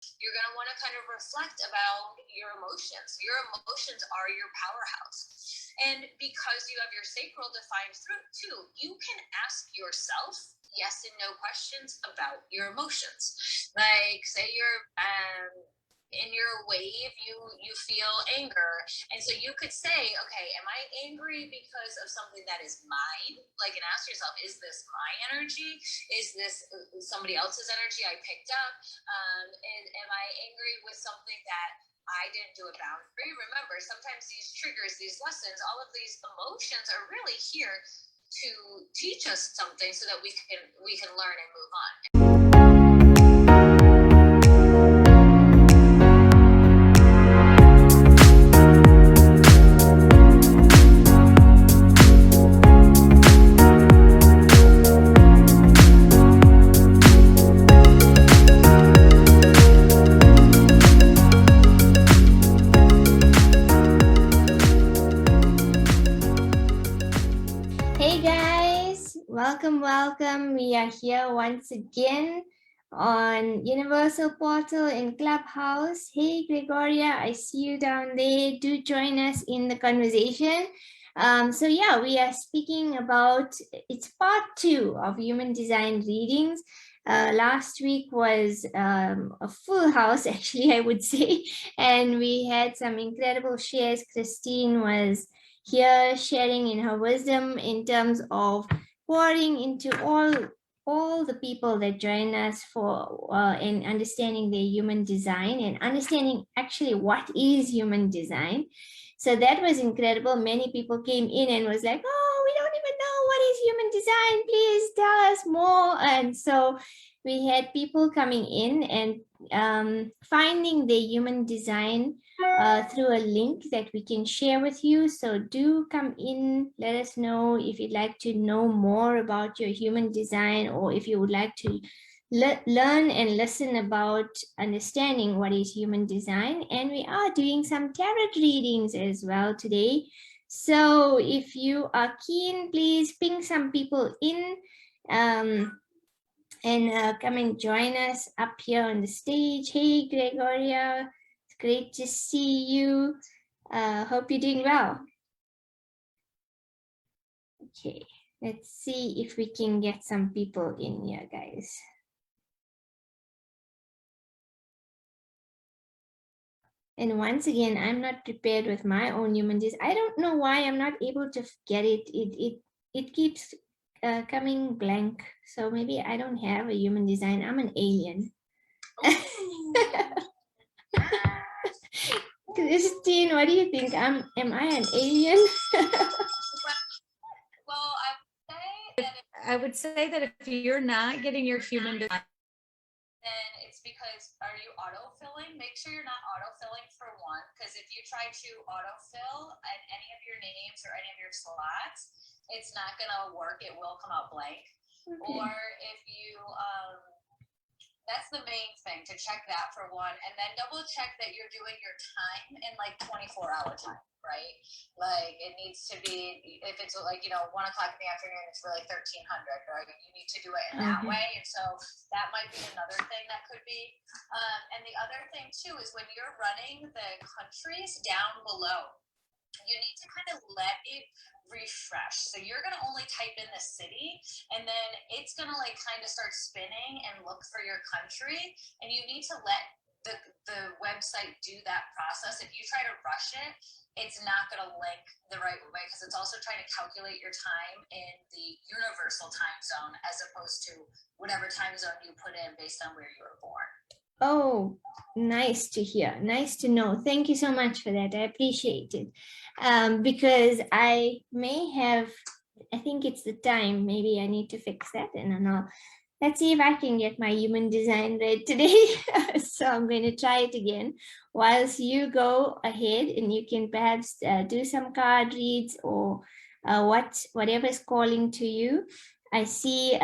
You're going to want to kind of reflect about your emotions. Your emotions are your powerhouse. And because you have your sacral defined through too, you can ask yourself yes and no questions about your emotions. Like, say you're in your wave, you feel anger, and so you could say, okay, am I angry because of something that is mine? Like, and ask yourself, is this my energy? Is this somebody else's energy I picked up? And am I angry with something that I didn't do a boundary? Remember, sometimes these triggers, these lessons, all of these emotions are really here to teach us something so that we can learn and move on. Welcome. We are here once again on Universal Portal in Clubhouse. Hey, Gregoria, I see you down there. Do join us in the conversation. So yeah, we are speaking about, it's part 2 of human design readings. Last week was a full house, actually, I would say. And we had some incredible shares. Christine was here sharing in her wisdom in terms of pouring into all the people that join us for in understanding their human design and understanding actually what is human design. So that was incredible. Many people came in and was like, oh, we don't even know what is human design. Please tell us more. And so we had people coming in and finding their human design through a link that we can share with you. So do come in, let us know if you'd like to know more about your human design, or if you would like to learn and listen about understanding what is human design. And we are doing some tarot readings as well today. So if you are keen, please ping some people in and come and join us up here on the stage. Hey, Gregoria. Great to see you. Hope you're doing well. Okay, let's see if we can get some people in here, guys. And once again, I'm not prepared with my own human design. I don't know why I'm not able to get it. It keeps coming blank. So maybe I don't have a human design. I'm an alien. Christine, what do you think? Am I an alien? Well, I would say that if you're not getting your human design, then it's because, are you autofilling? Make sure you're not autofilling for one, because if you try to autofill at any of your names or any of your slots, it's not gonna work. It will come out blank. Okay. Or if you that's the main thing, to check that for one, and then double check that you're doing your time in like 24-hour time, right? Like, it needs to be, if it's like, 1 o'clock in the afternoon, it's really 1300, right? You need to do it in that way. And so that might be another thing that could be. And the other thing too is when you're running the countries down below, you need to kind of let it refresh. So you're going to only type in the city, and then it's going to like kind of start spinning and look for your country, and you need to let the website do that process. If you try to rush it, it's not going to link the right way, because it's also trying to calculate your time in the universal time zone as opposed to whatever time zone you put in based on where you were born. Oh, nice to hear. Nice to know. Thank you so much for that. I appreciate it. Because I may have, I think it's the time, maybe I need to fix that. And then let's see if I can get my human design read today. So I'm going to try it again whilst you go ahead, and you can perhaps do some card reads or whatever's calling to you. I see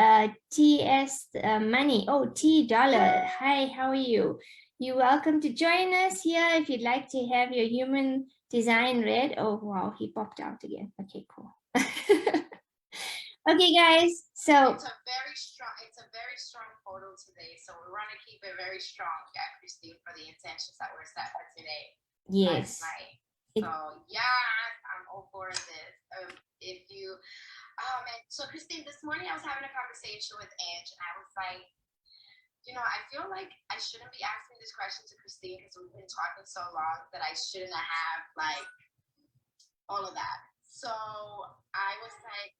TS Money. Oh, T Dollar. Hi, how are you? You're welcome to join us here if you'd like to have your human design read. Oh, wow, he popped out again. Okay, cool. Okay, guys. So It's a very strong photo today. So we want to keep it very strong, yeah, Christine, for the intentions that were set for today. yes. Last night. It- So yeah, I'm all for this. If you, oh man. So Christine, this morning I was having a conversation with Ange, and I was like, you know, I feel like I shouldn't be asking this question to Christine because we've been talking so long that I shouldn't have like all of that. So I was like,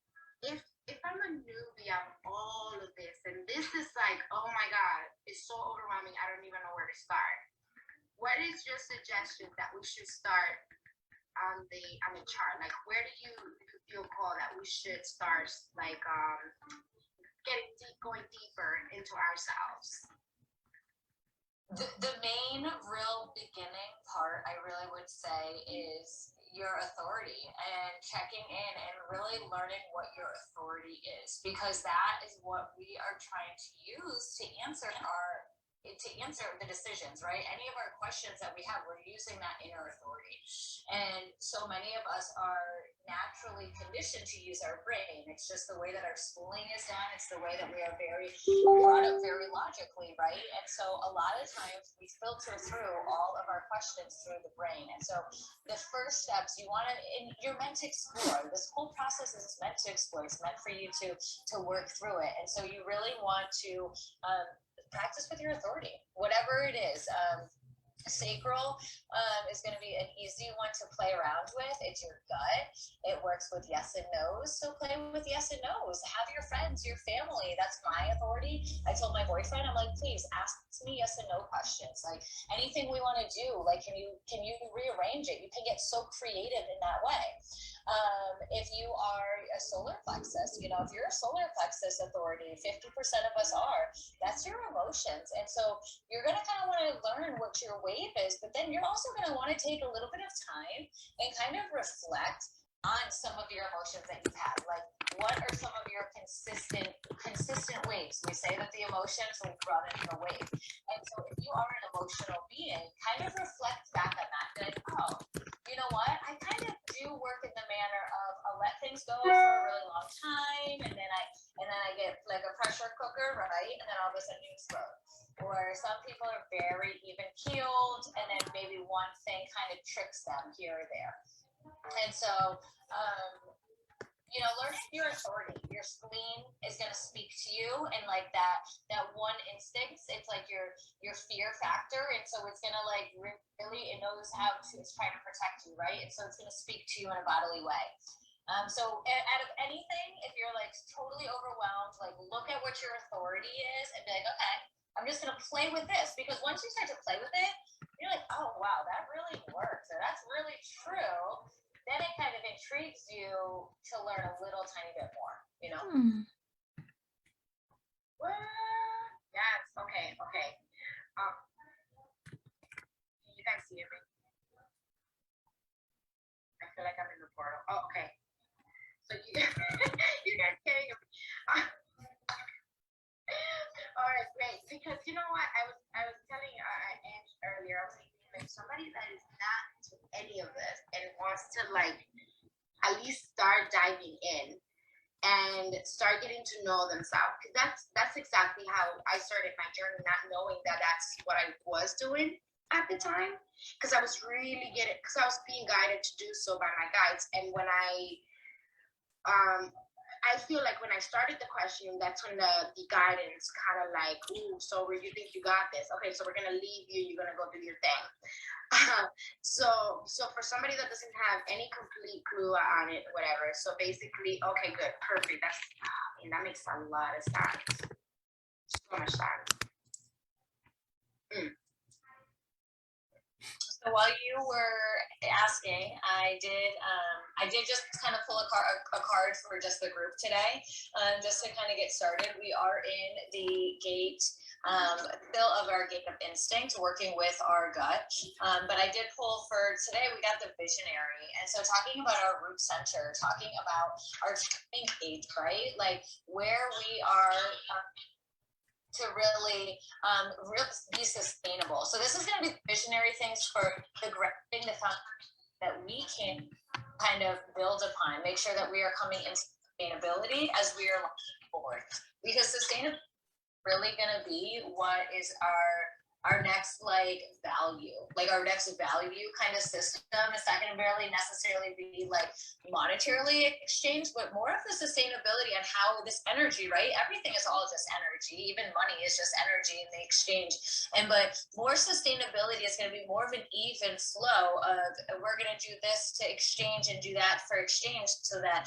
if I'm a newbie on all of this, and this is like, oh my God, it's so overwhelming, I don't even know where to start. What is your suggestion that we should start on the chart? Like, where do you feel called that we should start, like, going deeper into ourselves? The main real beginning part, I really would say, is your authority and checking in and really learning what your authority is, because that is what we are trying to use to answer the decisions, right? Any of our questions that we have, we're using that inner authority. And so many of us are naturally conditioned to use our brain. It's just the way that our schooling is done. It's the way that we are brought up very logically, right? And so a lot of times we filter through all of our questions through the brain. And so the first steps you're meant to explore. This whole process is meant to explore. It's meant for you to work through it. And so you really want to practice with your authority, whatever it is. Sacral is going to be an easy one to play around with. It's your gut. It works with yes and no's. So play with yes and no's. Have your friends, your family. That's my authority. I told my boyfriend, I'm like, please ask me yes and no questions. Like anything we want to do, like can you rearrange it? You can get so creative in that way. If you are a solar plexus, if you're a solar plexus authority, 50% of us are, that's your emotions. And so you're going to kind of want to learn what your wave is, but then you're also going to want to take a little bit of time and kind of reflect on some of your emotions that you've had. Like, what are some of your consistent waves? We say that the emotions will run in a wave. And so if you are an emotional being, kind of reflect back on that. Like, oh, you know what? I kind of do work in the manner of I'll let things go for a really long time, and then I get like a pressure cooker, right? And then all of a sudden you explode. Or some people are very even keeled, and then maybe one thing kind of tricks them here or there. And so, learning your authority, your spleen is going to speak to you, and like that one instinct, it's like your fear factor, and so it's going to like really, it knows how to, it's trying to protect you, right? And so it's going to speak to you in a bodily way. So out of anything, if you're like totally overwhelmed, like look at what your authority is and be like, okay, I'm just going to play with this, because once you start to play with it, you're like, oh, wow, that really works, or that's really true. Then it kind of intrigues you to learn a little tiny bit more, What? Yes. Okay. You guys see me? I feel like I'm in the portal. Oh, okay. So you guys can't hear me. All right, great. Because you know what, I was telling Ange earlier, I was like, somebody that is not into any of this and wants to like at least start diving in and start getting to know themselves. Because that's exactly how I started my journey, not knowing that that's what I was doing at the time. Because I was being guided to do so by my guides. And when I feel like when I started the question, that's when the guidance kind of like, ooh, so where you think you got this? Okay, so we're gonna leave you. You're gonna go do your thing. So for somebody that doesn't have any complete clue on it, whatever. So basically, okay, good, perfect. That makes a lot of sense. So much sense. So while you were asking, I did just kind of pull a card for just the group today, just to kind of get started. We are in the gate, still of our gate of instinct, working with our gut. But I did pull for today, we got the visionary. And so talking about our root center, talking about our turning gate, right? Like where we are to really be sustainable. So this is going to be visionary things for the grounding, the foundation that we can kind of build upon, make sure that we are coming into sustainability as we are looking forward, because sustainability is really going to be what is our next like value, like our next value kind of system. It's not going to really necessarily be like monetarily exchanged, but more of the sustainability and how this energy, right? Everything is all just energy. Even money is just energy in the exchange. And but more sustainability is going to be more of an even flow of we're going to do this to exchange and do that for exchange, so that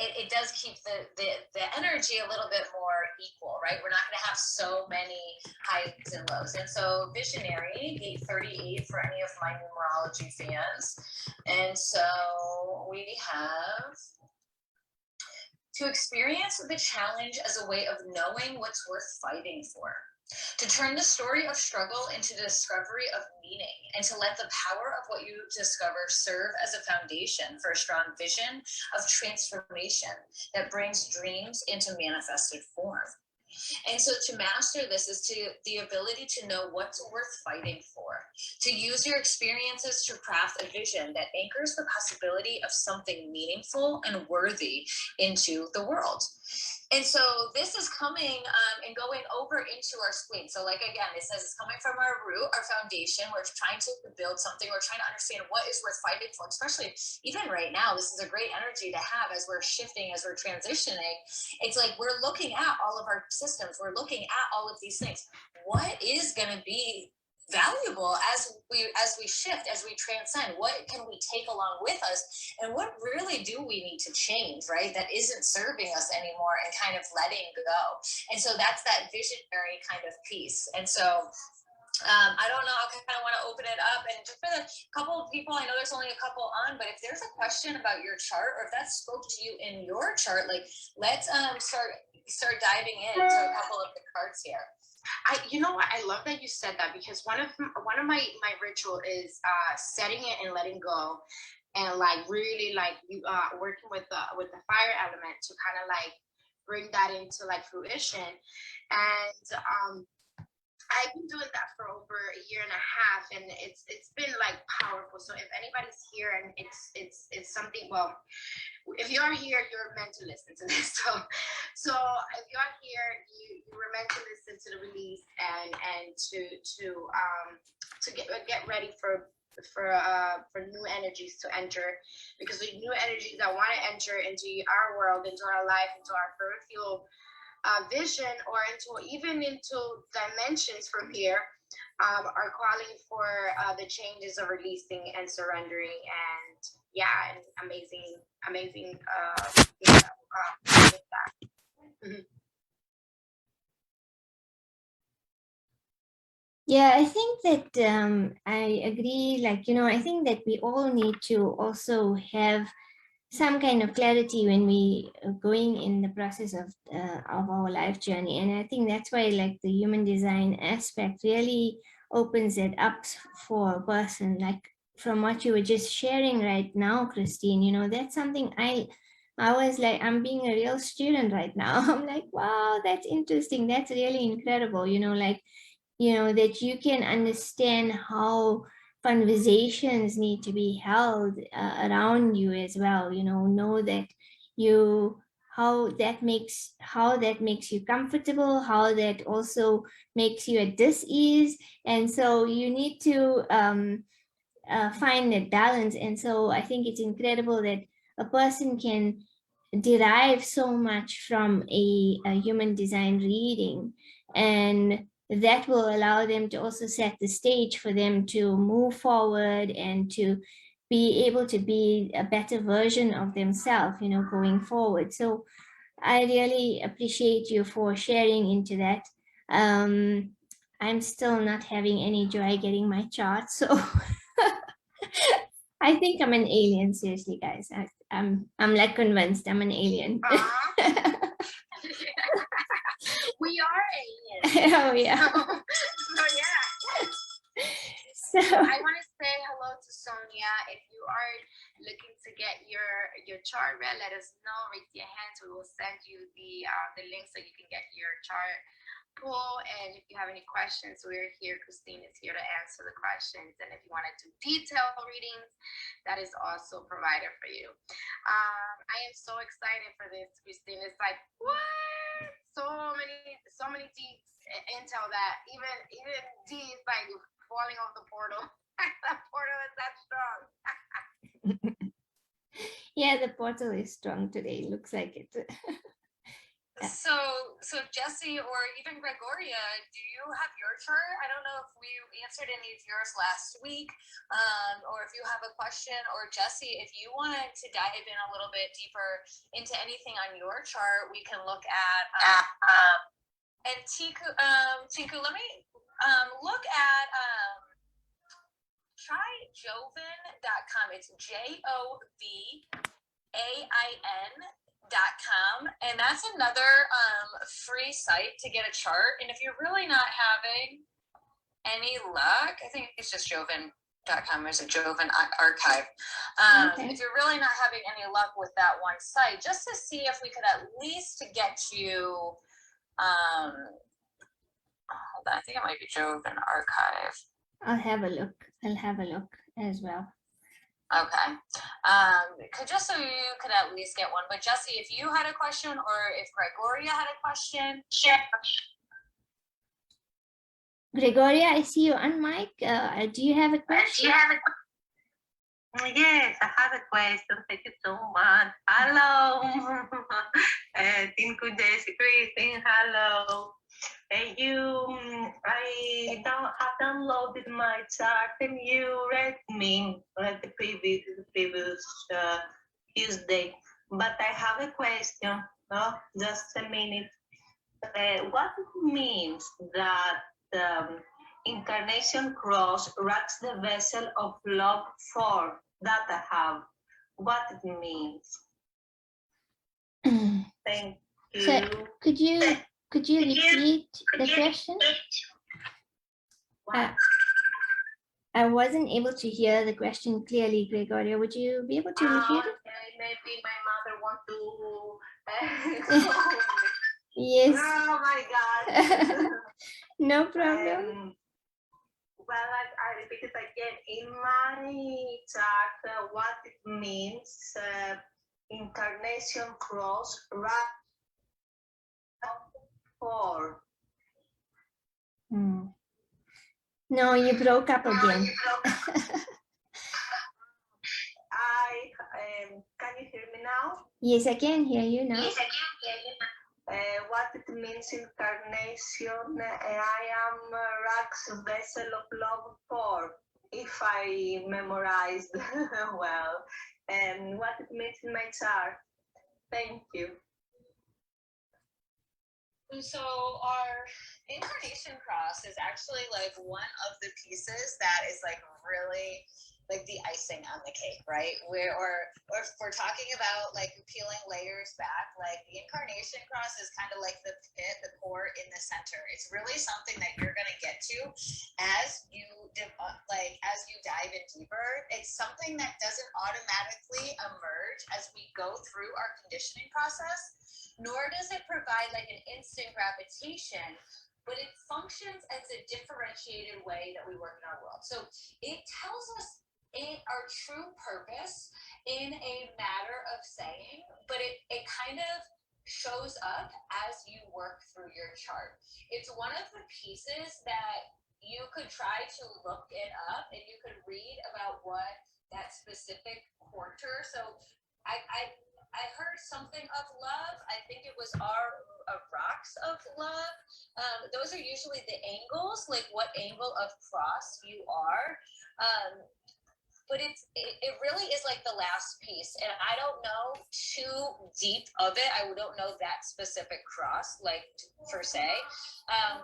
it does keep the energy a little bit more equal, right? We're not going to have so many highs and lows. And so visionary, gate 38 for any of my numerology fans. And so we have to experience the challenge as a way of knowing what's worth fighting for. To turn the story of struggle into the discovery of meaning, and to let the power of what you discover serve as a foundation for a strong vision of transformation that brings dreams into manifested form. And so to master this is the ability to know what's worth fighting for, to use your experiences to craft a vision that anchors the possibility of something meaningful and worthy into the world. And so this is coming and going over into our spleen. So like, again, it says it's coming from our root, our foundation. We're trying to build something. We're trying to understand what is worth fighting for, especially even right now. This is a great energy to have as we're shifting, as we're transitioning. It's like we're looking at all of our systems. We're looking at all of these things. What is going to be valuable as we shift, as we transcend? What can we take along with us, and what really do we need to change, right, that isn't serving us anymore, and kind of letting go? And so that's that visionary kind of piece. And so I don't know, I kind of want to open it up, and just for the couple of people, I know there's only a couple on, but if there's a question about your chart, or if that spoke to you in your chart, like let's start diving into a couple of the cards here. You know what, I love that you said that, because one of my ritual is setting it and letting go, and like really like working with the fire element to kind of like bring that into like fruition. And I've been doing that for over a year and a half, and it's been like powerful. So if anybody's here and it's something, well, if you're here, you're meant to listen to this. So if you're here, you were meant to listen to the release and to get ready for new energies to enter, because the new energies that want to enter into our world, into our life, into our peripheral vision, or into dimensions from here, are calling for the changes of releasing and surrendering, and and amazing with that. Mm-hmm. Yeah, I think that I agree. Like, I think that we all need to also have some kind of clarity when we are going in the process of our life journey. And I think that's why like the human design aspect really opens it up for a person. Like from what you were just sharing right now, Christine, that's something I was like, I'm being a real student right now. I'm like, wow, that's interesting. That's really incredible. That you can understand how conversations need to be held around you as well. Know that how that makes you comfortable, how that also makes you at dis-ease. And so you need to find that balance. And so I think it's incredible that a person can derive so much from a human design reading, and that will allow them to also set the stage for them to move forward and to be able to be a better version of themselves, going forward. So I really appreciate you for sharing into that. I'm still not having any joy getting my chart, so I think I'm an alien, seriously, guys. I'm like convinced I'm an alien. We are aliens. Oh yeah. So yeah. So I want to say hello to Sonia. If you are looking to get your chart read, let us know. Raise your hands. We will send you the link so you can get your chart pull. And if you have any questions, we're here. Christine is here to answer the questions. And if you want to do detailed readings, that is also provided for you. I am so excited for this, Christine. It's like, what? So many deep intel that even D is like falling off the portal. The portal is that strong. Yeah, the portal is strong today. Looks like it. So Jesse or even Gregoria, do you have your chart? I don't know if we answered any of yours last week, or if you have a question, or Jesse, if you wanted to dive in a little bit deeper into anything on your chart, we can look at. And Tinku, let me look at try jovan.com. It's jovain.com, and that's another free site to get a chart. And if you're really not having any luck, I think it's just jovan.com. There's a Jovan archive. Okay. If you're really not having any luck with that one site, just to see if we could at least get you hold on, I think it might be Jovan archive. I'll have a look. I'll have a look as well. Okay. Just so you could at least get one. But Jesse, if you had a question, or if Gregoria had a question, share. Gregoria, I see you on mic. Do you have a question? Yes, I have a question. Thank you so much. Hello, Tinku, Jesse, Christine. Hello. I have downloaded my chart and you read me the previous Tuesday. But I have a question. No, just a minute. What means that Incarnation Cross rocks the vessel of love for that I have? What it means? Thank you. So could you repeat the question? I wasn't able to hear the question clearly, Gregoria. Would you be able to repeat it? Maybe my mother wants to. Yes. Oh my God. No problem. Well, I repeat it again. In my chart, what it means, Incarnation Cross, right? For. No, you broke up again. Can you hear me now? Yes, I can hear you now. Yes, I can hear you now. What it means, Incarnation, I am Rax's vessel of love for, if I memorized well, and what it means in my chart. Thank you. So our Incarnation Cross is actually like one of the pieces that is like really like the icing on the cake, right? Or if we're talking about like peeling layers back, like the Incarnation Cross is kind of like the pit, the core in the center. It's really something that you're gonna get to as you dive in deeper. It's something that doesn't automatically emerge as we go through our conditioning process, nor does it provide like an instant gravitation, but it functions as a differentiated way that we work in our world. So it tells us our true purpose in a matter of saying, but it kind of shows up as you work through your chart. It's one of the pieces that you could try to look it up and you could read about what that specific quarter. So I heard something of love. I think it was our rocks of love. Those are usually the angles, like what angle of cross you are. But it really is like the last piece, and I don't know too deep of it. I don't know that specific cross, like per se,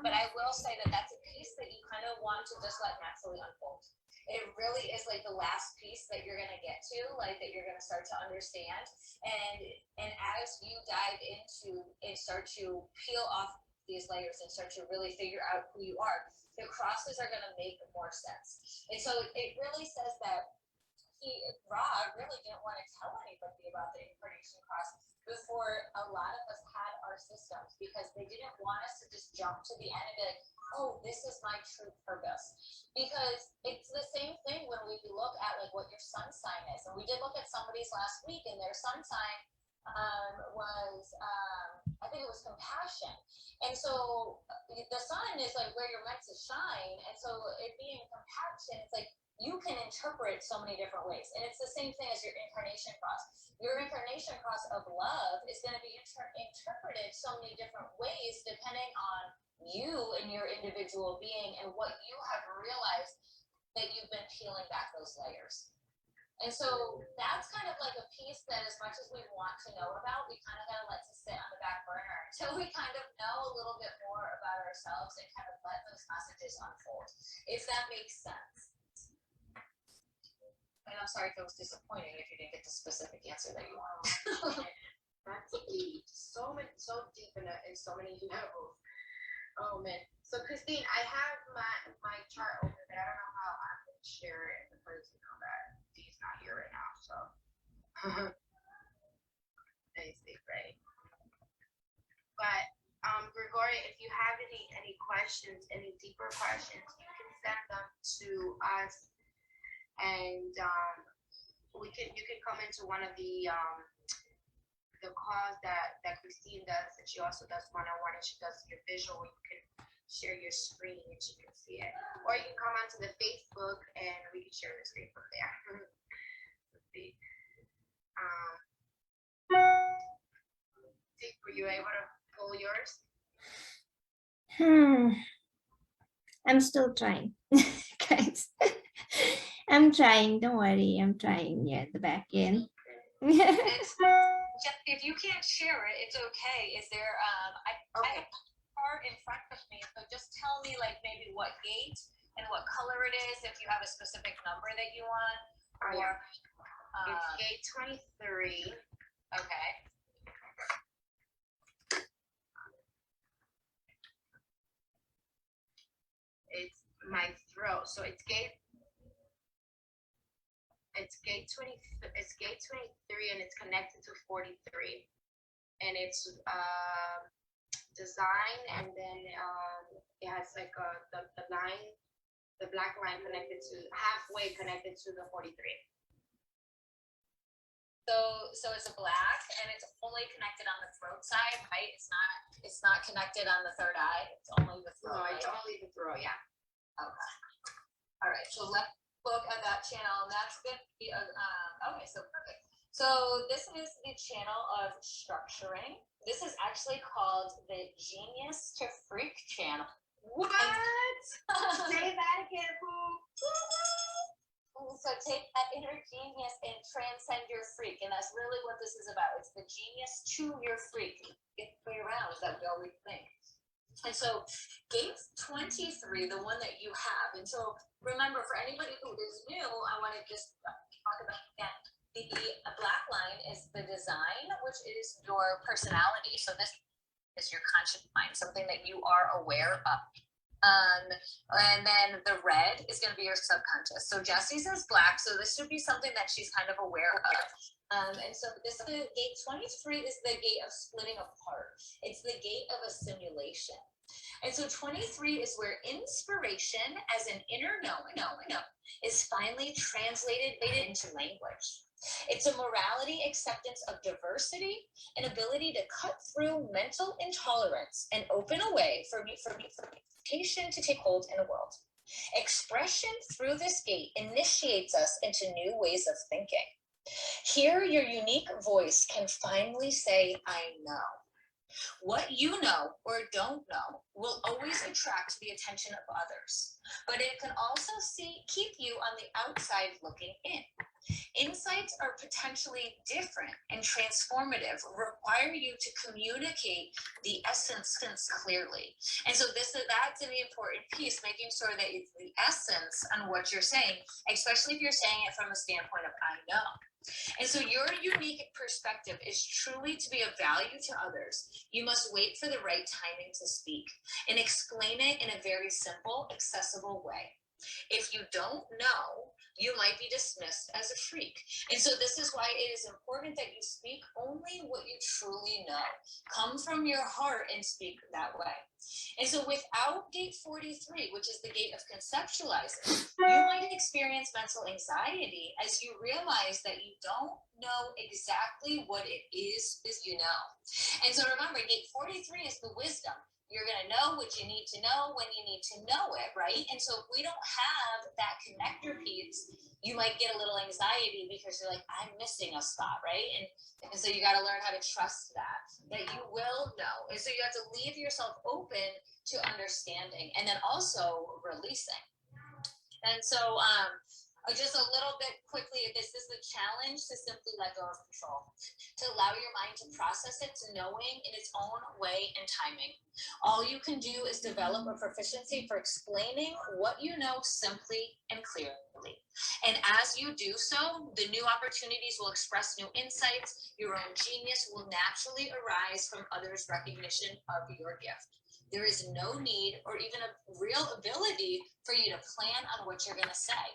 but I will say that that's a piece that you kind of want to just let naturally unfold. It really is like the last piece that you're gonna get to, like that you're gonna start to understand, and as you dive into and start to peel off these layers and start to really figure out who you are, the crosses are going to make more sense. And so it really says that Ra really didn't want to tell anybody about the Incarnation Cross before a lot of us had our systems, because they didn't want us to just jump to the end and be like, oh, this is my true purpose. Because it's the same thing when we look at like what your sun sign is. And we did look at somebody's last week, and their sun sign was I think it was compassion. And so the sun is like where you're meant to shine. And so it being compassion, it's like you can interpret so many different ways. And it's the same thing as your incarnation cross. Your incarnation cross of love is going to be interpreted so many different ways depending on you and your individual being and what you have realized that you've been peeling back those layers. And so that's kind of like a piece that, as much as we want to know about, we kind of got to let to sit on the back burner until we kind of know a little bit more about ourselves and kind of let those messages unfold, if that makes sense. And I'm sorry if it was disappointing if you didn't get the specific answer that you wanted. That's deep. So deep in so many levels. Oh man. So Christine, I have my chart open, but I don't know how I'm gonna share it because you know that Dee's not here right now. So let me see, right? But Gregoria, if you have any questions, any deeper questions, you can send them to us, and you can come into one of the calls that Christine does, and she also does one-on-one, and she does your visual where you can share your screen and she can see it. Or you can come onto the Facebook and we can share the screen from there. Let's see. Were you able to pull yours? I'm still trying, guys. I'm trying. Don't worry. I'm trying. Yeah, the back end. If you can't share it, it's okay. Is there I have a card in front of me, so just tell me like maybe what gate and what color it is, if you have a specific number that you want. Or it's gate 23. Okay. It's my throat. So it's gate 20. It's gate 23, and it's connected to 43, and it's design, and then it has like the line, the black line connected to halfway connected to the 43. So it's a black, and it's only connected on the throat side, right? It's not connected on the third eye. It's only the throat. No, it's only the throat. Yeah. Okay. All right. So let's look at that channel, and that's going to be okay. So perfect. So this is the channel of structuring. This is actually called the Genius to Freak channel. What? Say that again, boo. So take that inner genius and transcend your freak, and that's really what this is about. It's the genius to your freak. Get the way around is that we always think. And so gate 23, the one that you have, and so remember, for anybody who is new, I want to just talk about that. The black line is the design, which is your personality. So this is your conscious mind, something that you are aware of. And then the red is going to be your subconscious. So Jessie says black, so this should be something that she's kind of aware of. And so this gate 23 is the gate of splitting apart. It's the gate of a simulation. And so 23 is where inspiration as an inner knowing is finally translated into language. It's a morality acceptance of diversity, an ability to cut through mental intolerance and open a way for mutation to take hold in the world. Expression through this gate initiates us into new ways of thinking. Here, your unique voice can finally say, I know. What you know or don't know will always attract the attention of others, but it can also keep you on the outside looking in. Insights are potentially different and transformative, require you to communicate the essence clearly. And so that's an important piece, making sure that it's the essence on what you're saying, especially if you're saying it from a standpoint of I know. And so your unique perspective is truly to be of value to others. You must wait for the right timing to speak and explain it in a very simple, accessible way. If you don't know, you might be dismissed as a freak. And so this is why it is important that you speak only what you truly know. Come from your heart and speak that way. And so without gate 43, which is the gate of conceptualizing, you might experience mental anxiety as you realize that you don't know exactly what it is you know. And so remember, gate 43 is the wisdom. You're going to know what you need to know when you need to know it, right? And so if we don't have that connector piece, you might get a little anxiety because you're like, I'm missing a spot, right? And so you got to learn how to trust that you will know. And so you have to leave yourself open to understanding and then also releasing. And so just a little bit quickly, this is the challenge to simply let go of control, to allow your mind to process it, to knowing in its own way and timing. All you can do is develop a proficiency for explaining what you know simply and clearly. And as you do so, the new opportunities will express new insights. Your own genius will naturally arise from others' recognition of your gift. There is no need or even a real ability for you to plan on what you're going to say.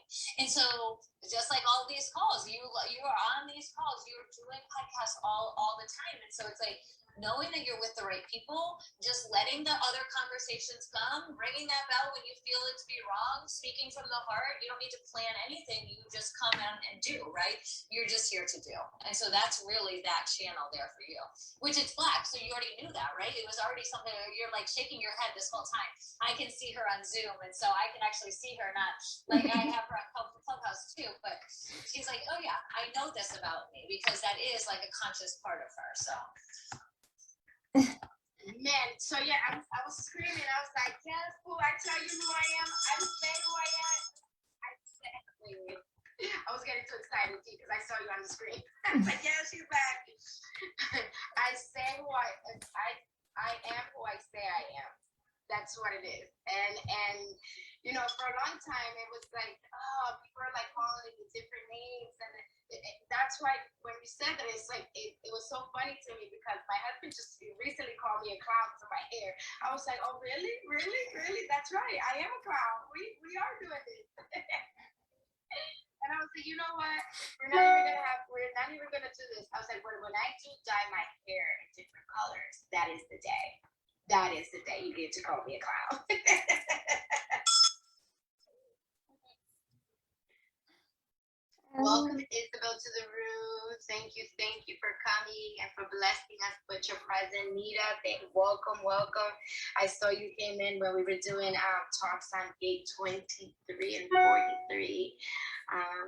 And so just like all these calls, you are on these calls, you're doing podcasts all the time. And so it's like knowing that you're with the right people, just letting the other conversations come, ringing that bell when you feel it to be wrong, speaking from the heart. You don't need to plan anything. You just come in and do, right? You're just here to do. And so that's really that channel there for you, which it's black. So you already knew that, right? It was already something that you're like shaking your head this whole time. I can see her on Zoom. And so I can actually see her, not like I have her on Clubhouse too, but she's like, oh yeah, I know this about me because that is like a conscious part of her. So. Man, so yeah, I was screaming. I was like, yes, boo, I tell you who I am. I'm saying who I am. I was getting too excited because I saw you on the screen. I was like, yeah, she's back. I say who I am who I say I am. That's what it is. And you know, for a long time it was like, oh, people are like calling it with different names, and that's why when you said that, it's like it was so funny to me because my husband just recently called me a clown for my hair. I was like, oh, really? That's right. I am a clown. We are doing this. And I was like, you know what? We're not even gonna do this. I was like, when I do dye my hair in different colors, that is the day. That is the day you get to call me a clown. Welcome, Isabel, to the room. Thank you for coming and for blessing us with your presence. Nita, welcome. I saw you came in when we were doing talks on gate 23 and 43.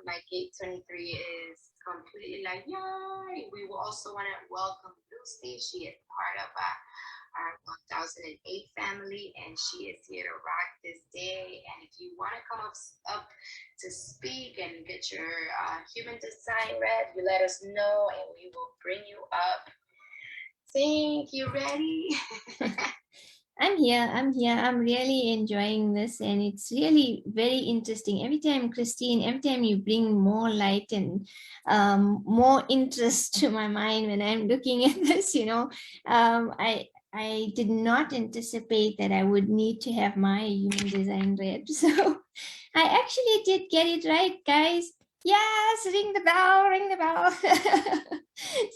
Like gate 23 is completely like, yay. We will also want to welcome Lucy. She is part of our 1008 family, and she is here to rock this day. And if you want to come up to speak and get your human design read, you let us know and we will bring you up. Think you ready? I'm here. I'm really enjoying this, and it's really very interesting. Every time, Christine, every time you bring more light and more interest to my mind when I'm looking at this, you know, I did not anticipate that I would need to have my human design read. So I actually did get it right, guys. Yes, ring the bell.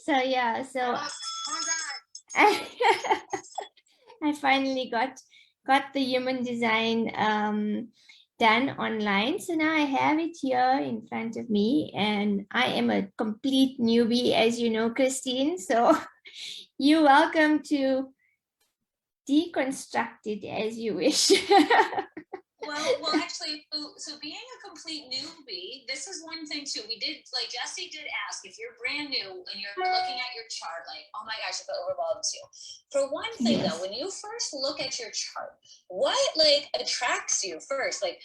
So yeah, so I finally got the human design done online. So now I have it here in front of me, and I am a complete newbie, as you know, Christine. So you're welcome to deconstruct it as you wish. Well, actually, so being a complete newbie, this is one thing too. We did, like Jessie did ask, if you're brand new and you're looking at your chart, like, oh my gosh, it overwhelms you. For one thing, though, when you first look at your chart, what like attracts you first? Like,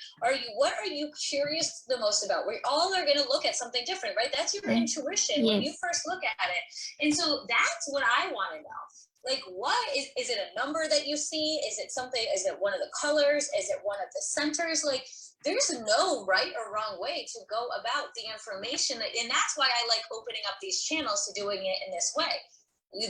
what are you curious the most about? We all are going to look at something different, right? That's your intuition when you first look at it. And so that's what I want to know. Like, what is it a number that you see? Is it something, is it one of the colors? Is it one of the centers? Like, there's no right or wrong way to go about the information. And that's why I like opening up these channels to doing it in this way.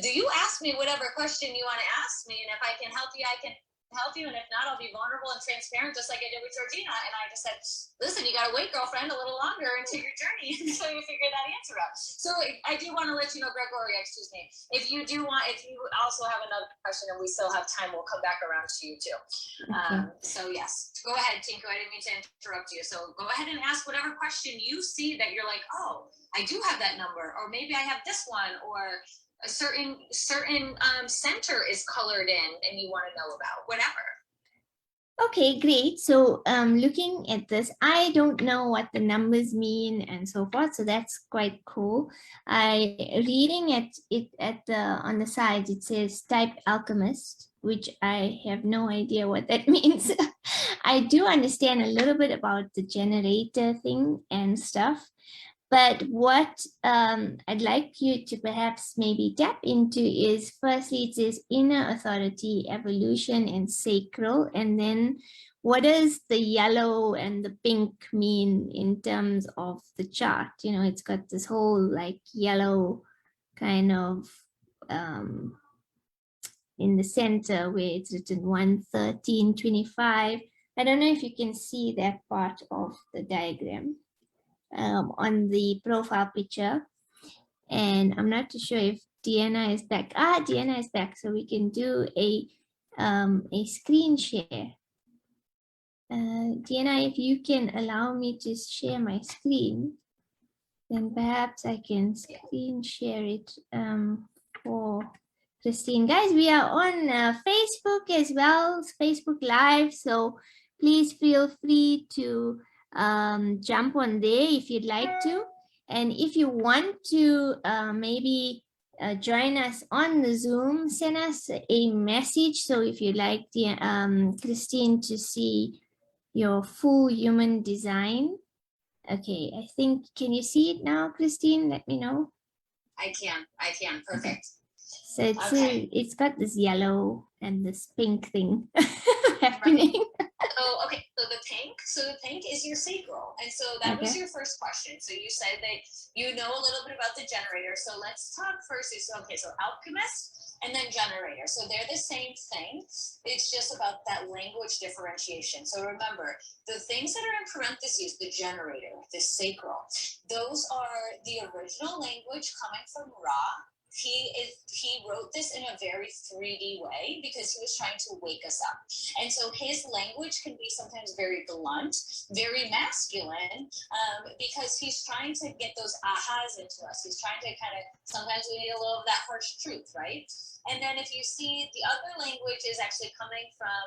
Do you ask me whatever question you want to ask me? And if I can help you, I can help you, and if not, I'll be vulnerable and transparent, just like I did with Georgina. And I just said, listen, you got to wait, girlfriend, a little longer into your journey until you figure that answer out. So I do want to let you know, Gregoria, excuse me, if you also have another question and we still have time, we'll come back around to you too. Okay. So yes, go ahead, Tinku. I didn't mean to interrupt you. So go ahead and ask whatever question you see that you're like, oh, I do have that number, or maybe I have this one, or a certain center is colored in and you want to know about, whatever. Okay, great. So looking at this, I don't know what the numbers mean and so forth. So that's quite cool. Reading at it on the side, it says type alchemist, which I have no idea what that means. I do understand a little bit about the generator thing and stuff. But what I'd like you to perhaps maybe tap into is, firstly, it says inner authority, evolution, and sacral. And then what does the yellow and the pink mean in terms of the chart? You know, it's got this whole like yellow kind of in the center where it's written 11325. I don't know if you can see that part of the diagram on the profile picture, and I'm not too sure if Deanna is back. Deanna is back, so we can do a screen share. Deanna, if you can allow me to share my screen, then perhaps I can screen share it for Christine. Guys, we are on Facebook as well, Facebook Live, so please feel free to jump on there if you'd like to. And if you want to maybe join us on the Zoom, send us a message. So if you'd like the, Christine to see your full human design. Okay, I think, can you see it now, Christine? Let me know. I can, perfect. So it's got this yellow and this pink thing happening. So the pink is your sacral. And so that was your first question. So you said that you know a little bit about the generator. So let's talk first. So alchemist and then generator. So they're the same thing. It's just about that language differentiation. So remember, the things that are in parentheses, the generator, the sacral, those are the original language coming from Ra. He wrote this in a very 3D way because he was trying to wake us up. And so his language can be sometimes very blunt, very masculine, because he's trying to get those ahas into us. He's trying to sometimes we need a little of that harsh truth, right? And then if you see, the other language is actually coming from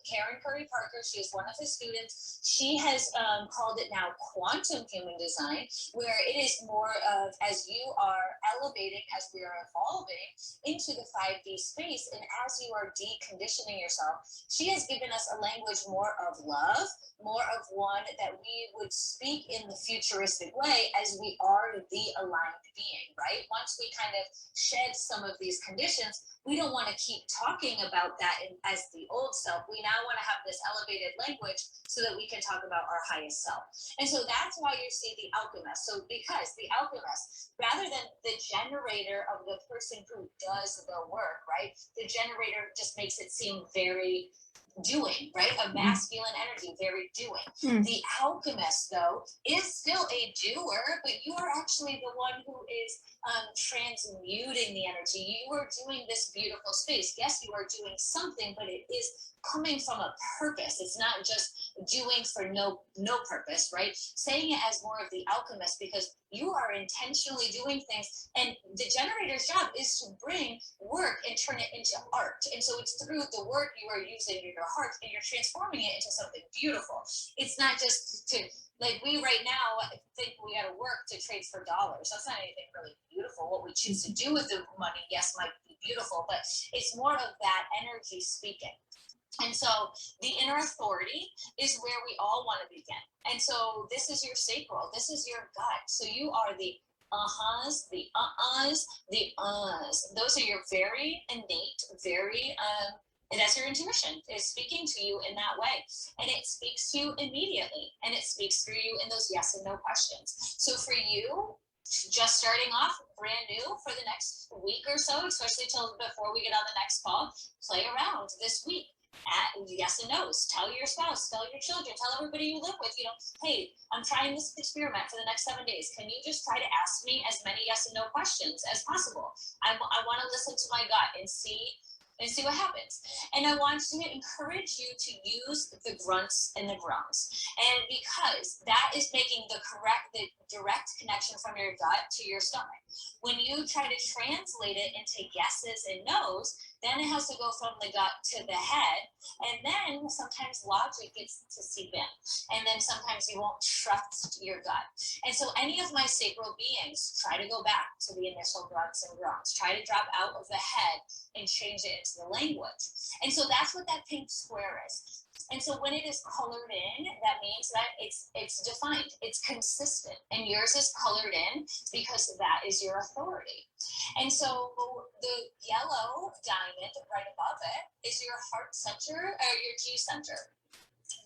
Karen Curry Parker. She is one of his students. She has called it now quantum human design, where it is more of as you are elevating, as we are evolving into the 5D space, and as you are deconditioning yourself, she has given us a language more of love, more of one that we would speak in the futuristic way as we are the aligned being, right? Once we kind of shed some of these conditions, we don't want to keep talking about that as the old self. We now want to have this elevated language so that we can talk about our highest self. And so that's why you see the alchemist. So because the alchemist, rather than the generator of the person who does the work, right? The generator just makes it seem very doing, right? A masculine energy, very doing. The alchemist, though, is still a doer, but you are actually the one who is transmuting the energy. You are doing this beautiful space. Yes, you are doing something, but it is coming from a purpose. It's not just doing for no purpose, right? Saying it as more of the alchemist because you are intentionally doing things, and the generator's job is to bring work and turn it into art. And so it's through the work you are using in your heart and you're transforming it into something beautiful. It's not just to, like, we right now think we got to work to trade for dollars. That's not anything really beautiful. What we choose to do with the money, yes, might be beautiful, but it's more of that energy speaking. And so the inner authority is where we all want to begin. And so this is your sacral. This is your gut. So you are the ahas, the uh-uhs, the uhs. Those are your very innate, very, and that's your intuition is speaking to you in that way. And it speaks to you immediately. And it speaks through you in those yes and no questions. So for you, just starting off brand new for the next week or so, especially till before we get on the next call, play around this week. yes and no's. Tell your spouse, tell your children, tell everybody you live with, you know, hey, I'm trying this experiment for the next 7 days. Can you just try to ask me as many yes and no questions as possible? I want to listen to my gut and see what happens. And I want to encourage you to use the grunts and the grunts. And because that is making the direct connection from your gut to your stomach. When you try to translate it into yeses and nos, then it has to go from the gut to the head. And then sometimes logic gets to seep in. And then sometimes you won't trust your gut. And so any of my sacral beings, try to go back to the initial grunts and grunts. Try to drop out of the head and change it into the language. And so that's what that pink square is. And so when it is colored in, that means that it's defined, it's consistent, and yours is colored in because that is your authority. And so the yellow diamond right above it is your heart center, or your G center,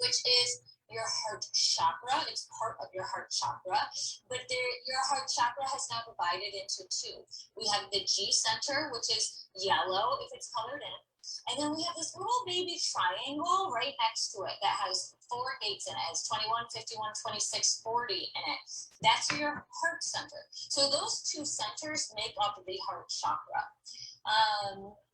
which is your heart chakra. It's part of your heart chakra, but your heart chakra has now divided into two. We have the G center, which is yellow if it's colored in. And then we have this little baby triangle right next to it that has 4 gates in it. It's 21, 51, 26, 40 in it. That's your heart center. So those two centers make up the heart chakra.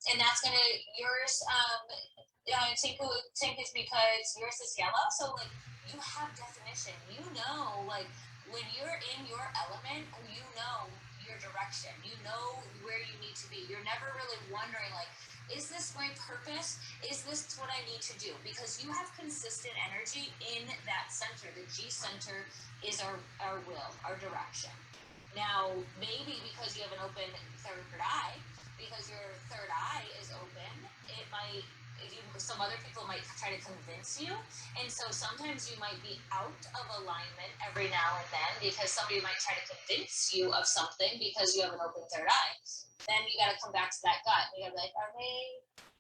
And that's going to, yours, I think it's because yours is yellow. So like you have definition, you know, like when you're in your element, you know your direction, you know where you need to be. You're never really wondering like, is this my purpose? Is this what I need to do? Because you have consistent energy in that center. The G center is our will, our direction. Now, maybe because you have an open third eye, because your third eye is open, it might, some other people might try to convince you. And so sometimes you might be out of alignment every now and then because somebody might try to convince you of something because you have an open third eye. Then you got to come back to that gut. You got to be like,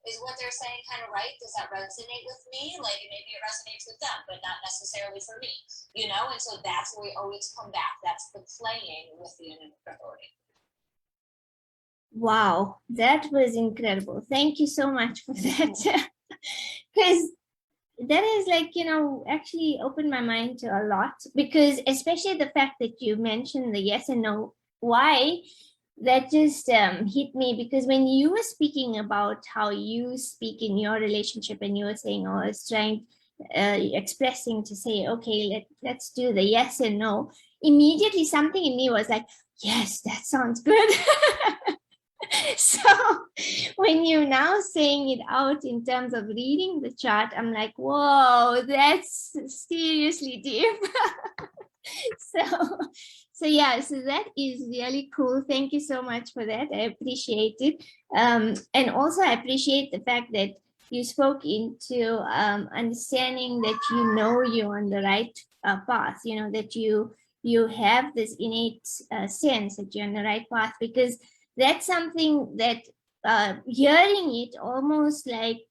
is what they're saying kind of right? Does that resonate with me? Like maybe it resonates with them, but not necessarily for me, you know? And so that's where we always come back. That's the playing with the authority. Wow, that was incredible. Thank you so much for that. Because that is like, you know, actually opened my mind to a lot, because especially the fact that you mentioned the yes and no why, that just hit me, because when you were speaking about how you speak in your relationship and you were saying, oh, I was trying, expressing to say, okay, let's do the yes and no, immediately something in me was like, yes, that sounds good. So when you're now saying it out in terms of reading the chart, I'm like, whoa, that's seriously deep. So yeah, so that is really cool. Thank you so much for that. I appreciate it. And also I appreciate the fact that you spoke into understanding that you know you're on the right path, you know, that you have this innate sense that you're on the right path, because that's something that hearing it almost like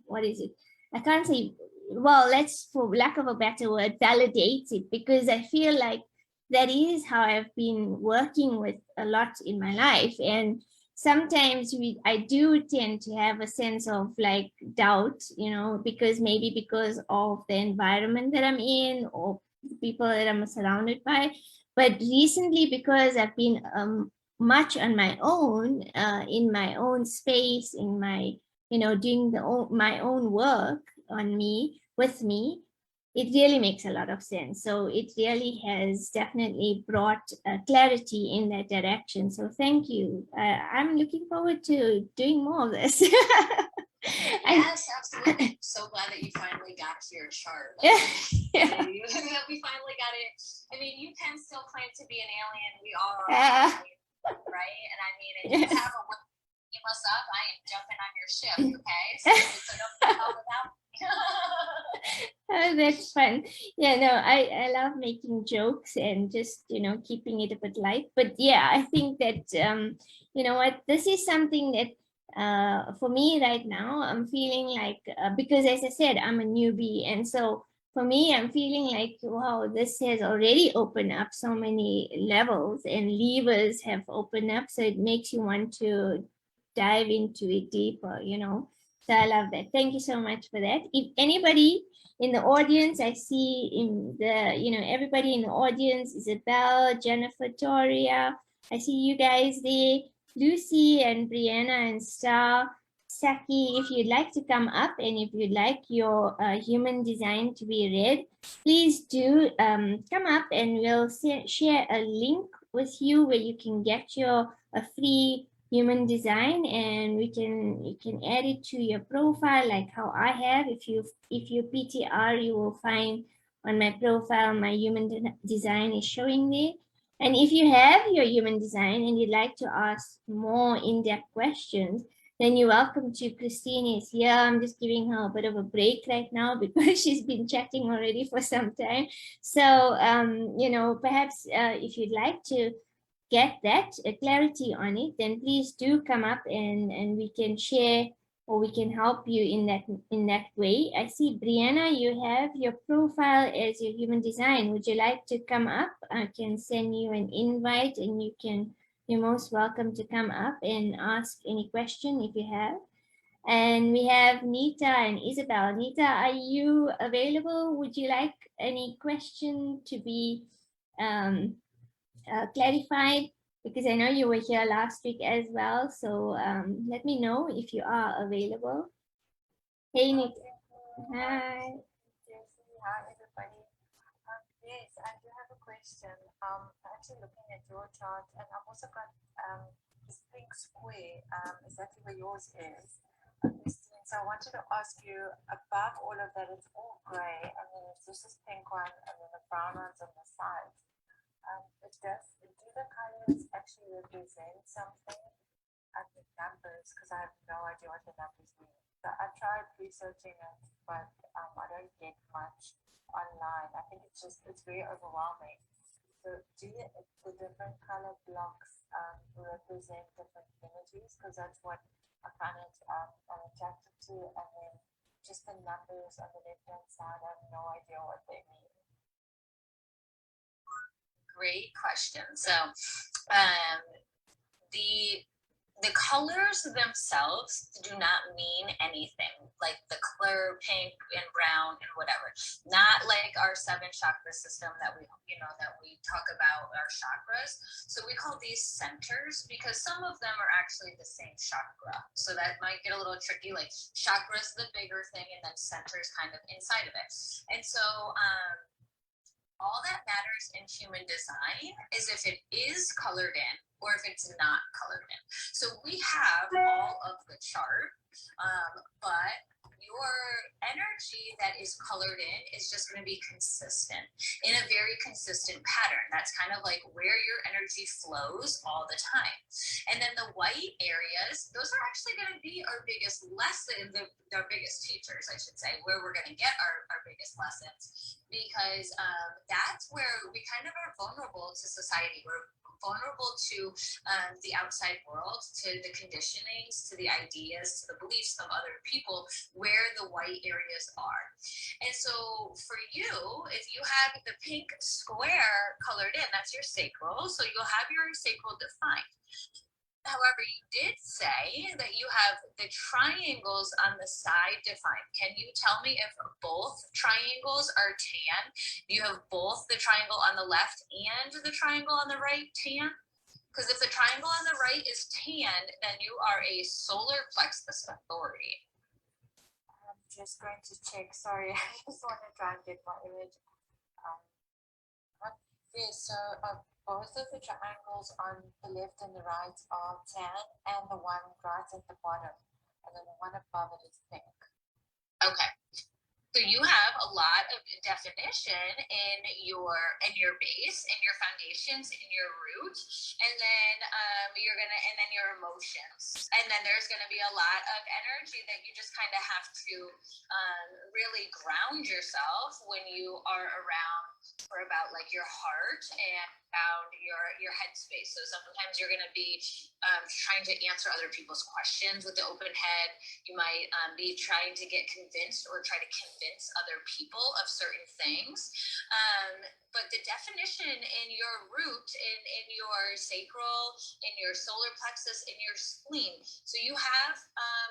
what is it? I can't say, well, let's, for lack of a better word, validates it, because I feel like that is how I've been working with a lot in my life. And sometimes I do tend to have a sense of like doubt, you know, because of the environment that I'm in or the people that I'm surrounded by. But recently, because I've been much on my own, in my own space, in my, you know, doing my own work on me, with me, it really makes a lot of sense. So it really has definitely brought clarity in that direction. So thank you. I'm looking forward to doing more of this. Yes, absolutely. I'm so glad that you finally got to your chart. Like, Yeah. we finally got it. I mean, you can still claim to be an alien. We all are alien, right? And I mean, if you have a way to keep us up, I am jumping on your ship, okay? So don't help without me. Oh, that's fun. Yeah, no, I love making jokes and just, you know, keeping it a bit light. But yeah, I think that, you know what, this is something that for me right now, I'm feeling like, because as I said, I'm a newbie. And so for me, I'm feeling like, wow, this has already opened up so many levels and levers have opened up. So it makes you want to dive into it deeper, you know. So I love that. Thank you so much for that. If anybody in the audience, I see in the, you know, everybody in the audience, Isabel, Jennifer, Toria, I see you guys there, Lucy and Brianna and Star, Saki, if you'd like to come up and if you'd like your human design to be read, please do come up and we'll share a link with you where you can get your a free human design, and you can add it to your profile like how I have. If you PTR, you will find on my profile my human design is showing there. And if you have your human design and you'd like to ask more in-depth questions, then you're welcome to. Christine is here. I'm just giving her a bit of a break right now because she's been chatting already for some time. So, you know, perhaps if you'd like to get that clarity on it, then please do come up and we can share or we can help you in that way. I see Brianna, you have your profile as your human design. Would you like to come up? I can send you an invite and you're most welcome to come up and ask any question if you have. And we have Nita and Isabel. Nita, are you available? Would you like any question to be clarified? Because I know you were here last week as well. So let me know if you are available. Hey, Nita. Hi. Hi, everybody. Yes, I do have a question. I'm actually looking at your chart, and I've also got this pink square, exactly where yours is, Christine. So I wanted to ask you, above all of that, it's all gray, and then it's just this pink one, and then the brown ones on the sides. Do the colors actually represent something? And the numbers, because I have no idea what the numbers mean. So I tried researching it, but I don't get much online. I think it's very overwhelming. So do the different color blocks represent different energies? Because that's what I find it I'm attracted to. And then just the numbers on the left-hand side, I have no idea what they mean. Great question. So the colors themselves do not mean anything, like the color pink and brown and whatever. Not like our 7 chakra system that we talk about our chakras. So we call these centers because some of them are actually the same chakra. So that might get a little tricky. Like chakra is the bigger thing, and then centers kind of inside of it. And so all that matters in human design is if it is colored in or if it's not colored in. So we have all of the chart, but your energy that is colored in is just going to be consistent in a very consistent pattern. That's kind of like where your energy flows all the time. And then the white areas, those are actually going to be our biggest lesson, our biggest teachers, I should say, where we're going to get our biggest lessons, because that's where we kind of are vulnerable to society. We're vulnerable to the outside world, to the conditionings, to the ideas, to the beliefs of other people, where the white areas are. And so for you, if you have the pink square colored in, that's your sacral. So you'll have your sacral defined. However, you did say that you have the triangles on the side defined. Can you tell me if both triangles are tan? Do you have both the triangle on the left and the triangle on the right tan? Because if the triangle on the right is tan, then you are a solar plexus authority. I'm just going to check. Sorry, I just want to try and get my image. So both of the triangles on the left and the right are tan, and the one right at the bottom, and then the one above it is pink. Okay. So you have a lot of definition in your base, in your foundations, in your root, and then and then your emotions, and then there's gonna be a lot of energy that you just kind of have to really ground yourself when you are around are about like your heart and about your headspace. So sometimes you're going to be trying to answer other people's questions with the open head. You might be trying to get convinced or try to convince other people of certain things. But the definition in your root, in your sacral, in your solar plexus, in your spleen, so you have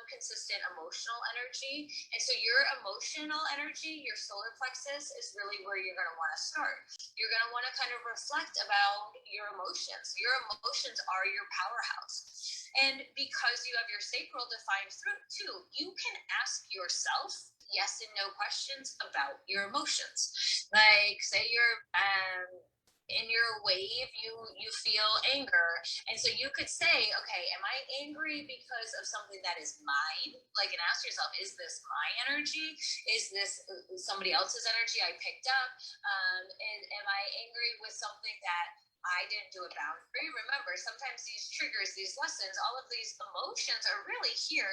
consistent emotional energy. And so your emotional energy, your solar plexus, is really where you're going to want to start. You're going to want to kind of reflect about your emotions. Your emotions are your powerhouse. And because you have your sacral defined through too, you can ask yourself yes and no questions about your emotions. Like, say you're in your wave, you feel anger, and so you could say, okay, am I angry because of something that is mine? Like, and ask yourself, is this my energy? Is this somebody else's energy I picked up? And am I angry with something that I didn't do a boundary? Remember, sometimes these triggers, these lessons, all of these emotions are really here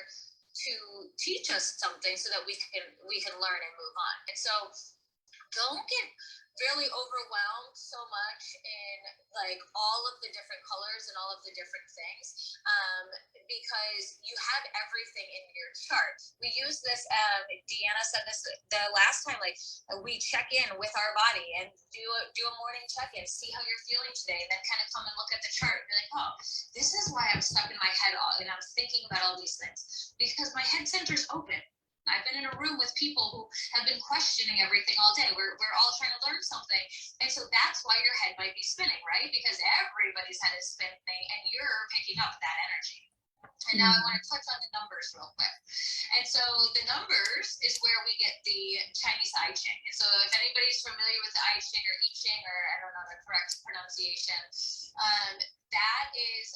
to teach us something so that we can learn and move on. And so don't get really overwhelmed so much in like all of the different colors and all of the different things, because you have everything in your chart. We use this, Deanna said this the last time, like we check in with our body and do a morning check-in, see how you're feeling today, and then kind of come and look at the chart and be like, oh, this is why I'm stuck in my head and I'm thinking about all these things, because my head center's open. I've been in a room with people who have been questioning everything all day. We're all trying to learn something. And so that's why your head might be spinning, right? Because everybody's head is spinning and you're picking up that energy. And now I want to touch on the numbers real quick. And so the numbers is where we get the Chinese I Ching. And so if anybody's familiar with the I Ching or I Ching, or I don't know the correct pronunciation, that is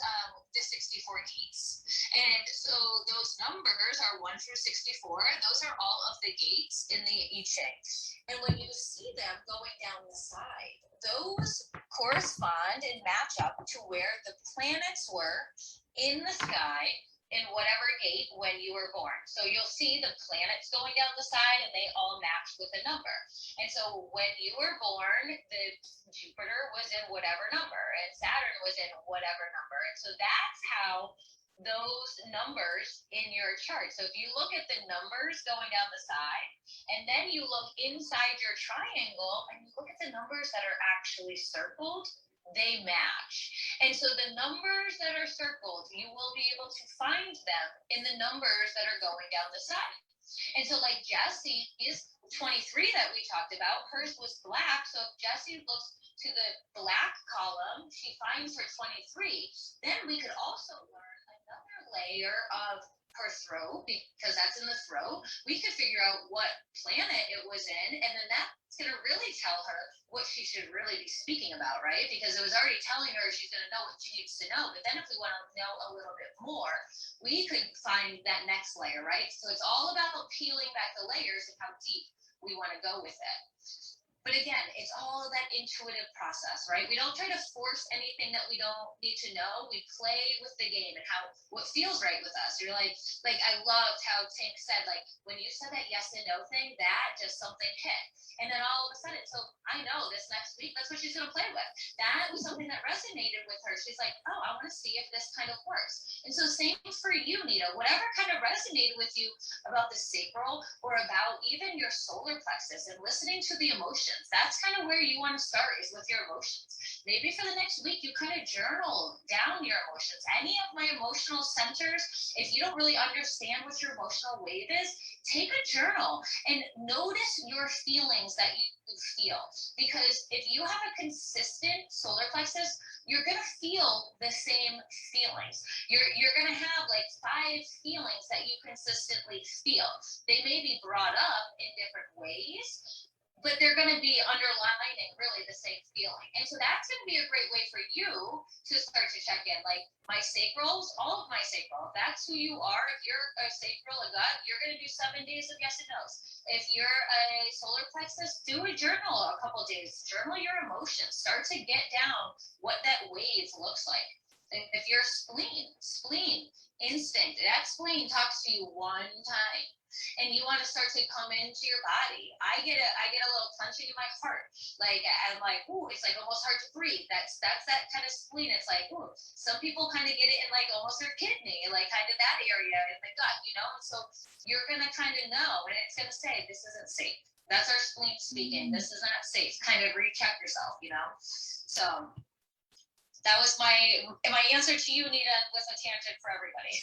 the 64 gates. And so those numbers are 1 through 64. Those are all of the gates in the I Ching. And when you see them going down the side, those correspond and match up to where the planets were in the sky in whatever gate when you were born. So you'll see the planets going down the side and they all match with a number. And so when you were born, the Jupiter was in whatever number and Saturn was in whatever number. And so that's how those numbers in your chart. So if you look at the numbers going down the side and then you look inside your triangle and you look at the numbers that are actually circled, they match. And so the numbers that are circled, you will be able to find them in the numbers that are going down the side. And so like Jessie's 23 that we talked about, hers was black. So if Jessie looks to the black column, she finds her 23. Then we could also learn another layer of her throat, because that's in the throat. We could figure out what planet it was in, and then that's going to really tell her what she should really be speaking about, right? Because it was already telling her she's going to know what she needs to know. But then if we want to know a little bit more, we could find that next layer, right? So it's all about peeling back the layers and how deep we want to go with it. But again, it's all that intuitive process, right? We don't try to force anything that we don't need to know. We play with the game and what feels right with us. You're like I loved how Tink said, like, when you said that yes and no thing, that just something hit. And then all of a sudden, so I know this next week, that's what she's going to play with. That was something that resonated with her. She's like, oh, I want to see if this kind of works. And so same for you, Nita, whatever kind of resonated with you about the sacral or about even your solar plexus and listening to the emotions. That's kind of where you want to start, is with your emotions. Maybe for the next week, you kind of journal down your emotions. Any of my emotional centers, if you don't really understand what your emotional wave is, take a journal and notice your feelings that you feel. Because if you have a consistent solar plexus, you're going to feel the same feelings. You're going to have like 5 feelings that you consistently feel. They may be brought up in different ways, but they're going to be underlining really the same feeling. And so that's going to be a great way for you to start to check in. Like my sacrals, all of my sacral, if that's who you are, if you're a sacral, a gut, you're going to do 7 days of yes and no's. If you're a solar plexus, do a journal a couple days. Journal your emotions. Start to get down what that wave looks like. If you're spleen, instinct, that spleen talks to you one time. and you want to start to come into your body. I get a little clenching in my heart. Like I'm like, ooh, it's like almost hard to breathe. That's that kind of spleen. It's like, ooh, some people kind of get it in like almost their kidney, like kind of that area in the gut, you know? And so you're gonna kind of know, and it's gonna say this isn't safe. That's our spleen speaking. This is not safe. Kind of recheck yourself, you know? So that was my answer to you, Nita, was a tangent for everybody.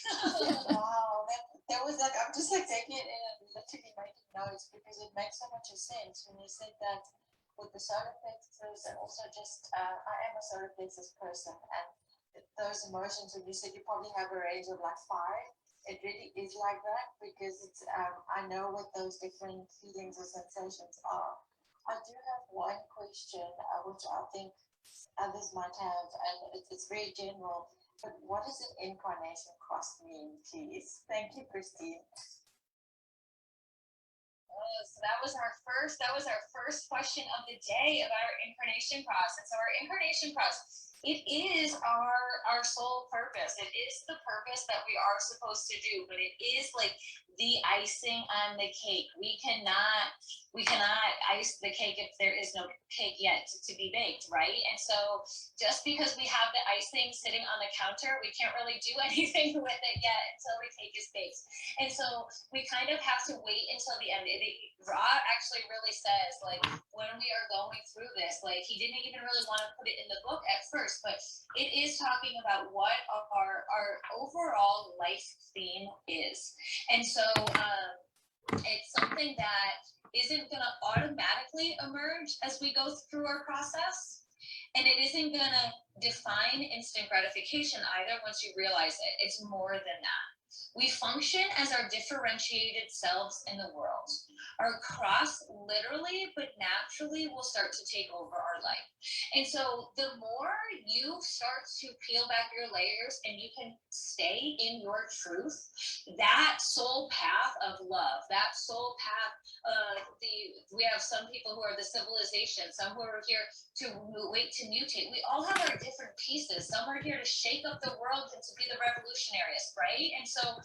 Wow, that was like, I'm just like taking it in and literally making notes because it makes so much sense when you said that with the solar plexus, and also just, I am a solar plexus person, and those emotions, when you said you probably have a range of like 5, it really is like that because it's, I know what those different feelings or sensations are. I do have one question, which I think others might have, and it's very general, but what does an incarnation cross mean, please? Thank you, Christine. So that was our first question of the day about our incarnation cross. And so our incarnation cross, it is our soul purpose. It is the purpose that we are supposed to do, but it is like the icing on the cake. We cannot ice the cake if there is no cake yet to be baked, right? And so just because we have the icing sitting on the counter, we can't really do anything with it yet until the cake is baked. And so we kind of have to wait until the end. Ra actually really says, like, when we are going through this, like, he didn't even really want to put it in the book at first, but it is talking about what our overall life theme is. And so it's something that isn't going to automatically emerge as we go through our process. And it isn't going to define instant gratification either once you realize it. It's more than that. We function as our differentiated selves in the world. Our cross literally, but naturally will start to take over our life. And so the more you start to peel back your layers and you can stay in your truth, that soul path of love, that soul path of we have some people who are the civilization, some who are here to wait to mutate. We all have our different pieces. Some are here to shake up the world and to be the revolutionaries, right? And so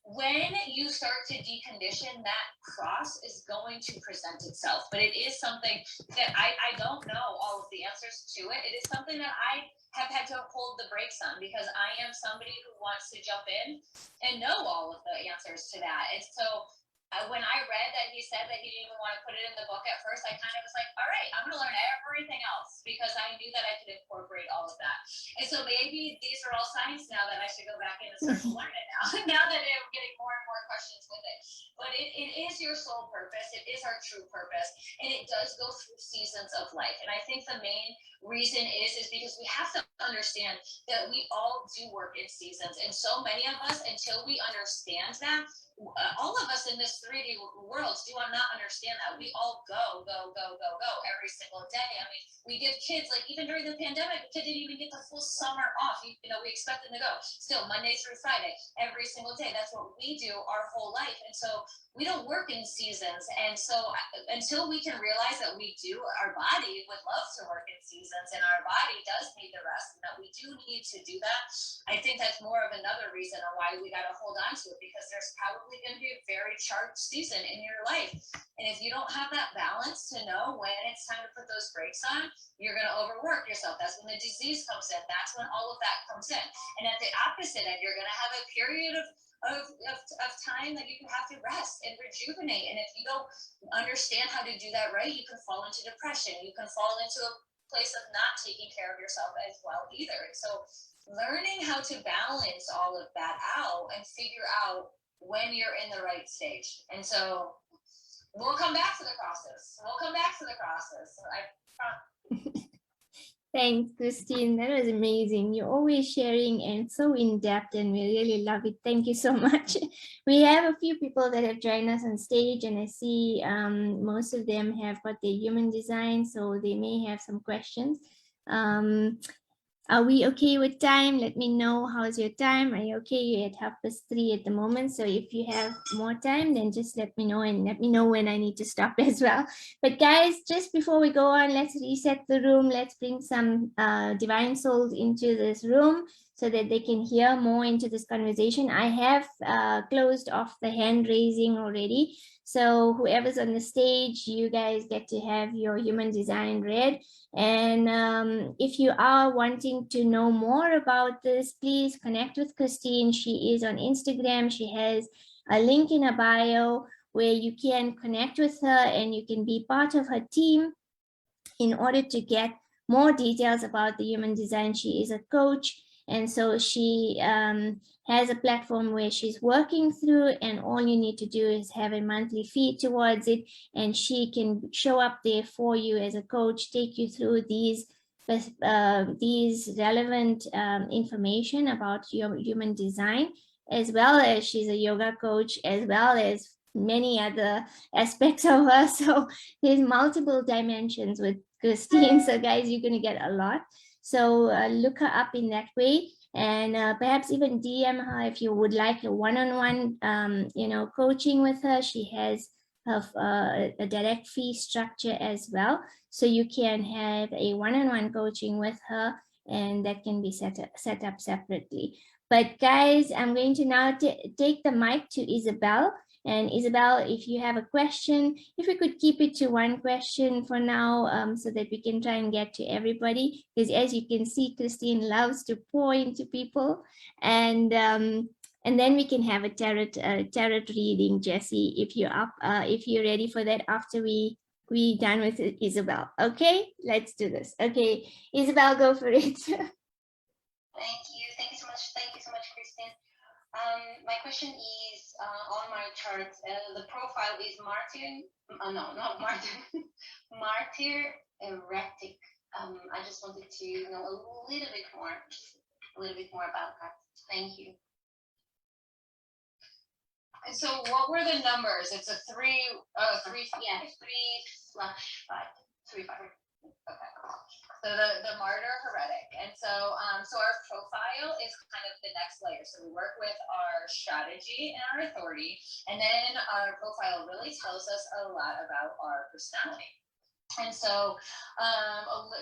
when you start to decondition, that cross is going to present itself. But it is something that I don't know all of the answers to it. It is something that I have had to hold the brakes on because I am somebody who wants to jump in and know all of the answers to that. And so when I read that he said that he didn't even want to put it in the book at first, I kind of was like, all right, I'm going to learn everything else because I knew that I could incorporate all of that. And so maybe these are all signs now that I should go back in and start to learn it now that I'm getting more and more questions with it. But it is your soul purpose. It is our true purpose. And it does go through seasons of life. And I think the main reason is because we have to understand that we all do work in seasons. And so many of us, until we understand that, all of us in this 3D world do not understand that. We all go every single day. I mean, we give kids, like even during the pandemic, the kid didn't even get the full summer off. You know, we expect them to go still Monday through Friday, every single day. That's what we do our whole life. And so we don't work in seasons. And so until we can realize that we do, our body would love to work in seasons and our body does need the rest and that we do need to do that. I think that's more of another reason on why we got to hold on to it, because there's probably going to be a very charged season in your life. And if you don't have that balance to know when it's time to put those brakes on, you're going to overwork yourself. That's when the disease comes in. That's when all of that comes in. And at the opposite end, you're going to have a period of time that you have to rest and rejuvenate. And if you don't understand how to do that right, you can fall into depression. You can fall into a place of not taking care of yourself as well either. And so learning how to balance all of that out and figure out when you're in the right stage. And so we'll come back to the crosses. Thanks, Christine. That was amazing. You're always sharing and so in depth, and we really love it. Thank you so much. We have a few people that have joined us on stage, and I see most of them have got their human design, so they may have some questions. Are we okay with time? Let me know. How's your time? Are you okay? You're at 3:30 at the moment. So if you have more time, then just let me know, and let me know when I need to stop as well. But guys, just before we go on, let's reset the room. Let's bring some divine souls into this room. so that they can hear more into this conversation. I have closed off the hand raising already. So whoever's on the stage, you guys get to have your human design read. And if you are wanting to know more about this, please connect with Christine. She is on Instagram. She has a link in her bio where you can connect with her and you can be part of her team in order to get more details about the human design. She is a coach, and so she has a platform where she's working through, and all you need to do is have a monthly fee towards it, and she can show up there for you as a coach, take you through these relevant information about your human design, as well as she's a yoga coach, as well as many other aspects of her. So there's multiple dimensions with Christine. So guys, you're going to get a lot. So look her up in that way, and perhaps even DM her if you would like a one-on-one, coaching with her. She has a direct fee structure as well. So you can have a one-on-one coaching with her, and that can be set up separately. But guys, I'm going to now take the mic to Isabel. And Isabel, if you have a question, if we could keep it to one question for now, so that we can try and get to everybody, because as you can see, Christine loves to pour into people, and then we can have a tarot reading. Jesse, if you're up, if you're ready for that, after we done with Isabel. Okay, let's do this. Okay, Isabel, go for it. Thank you so much. Thank you so much, Christine. My question is on my chart. The profile is Martyr. No, not Martyr. Martyr Eretic. I just wanted to know a little bit more about that. Thank you. And so, what were the numbers? It's a 3/5. Yeah, 3/5. 3/5. Okay. So the martyr heretic, and so our profile is kind of the next layer. So we work with our strategy and our authority, and then our profile really tells us a lot about our personality. And so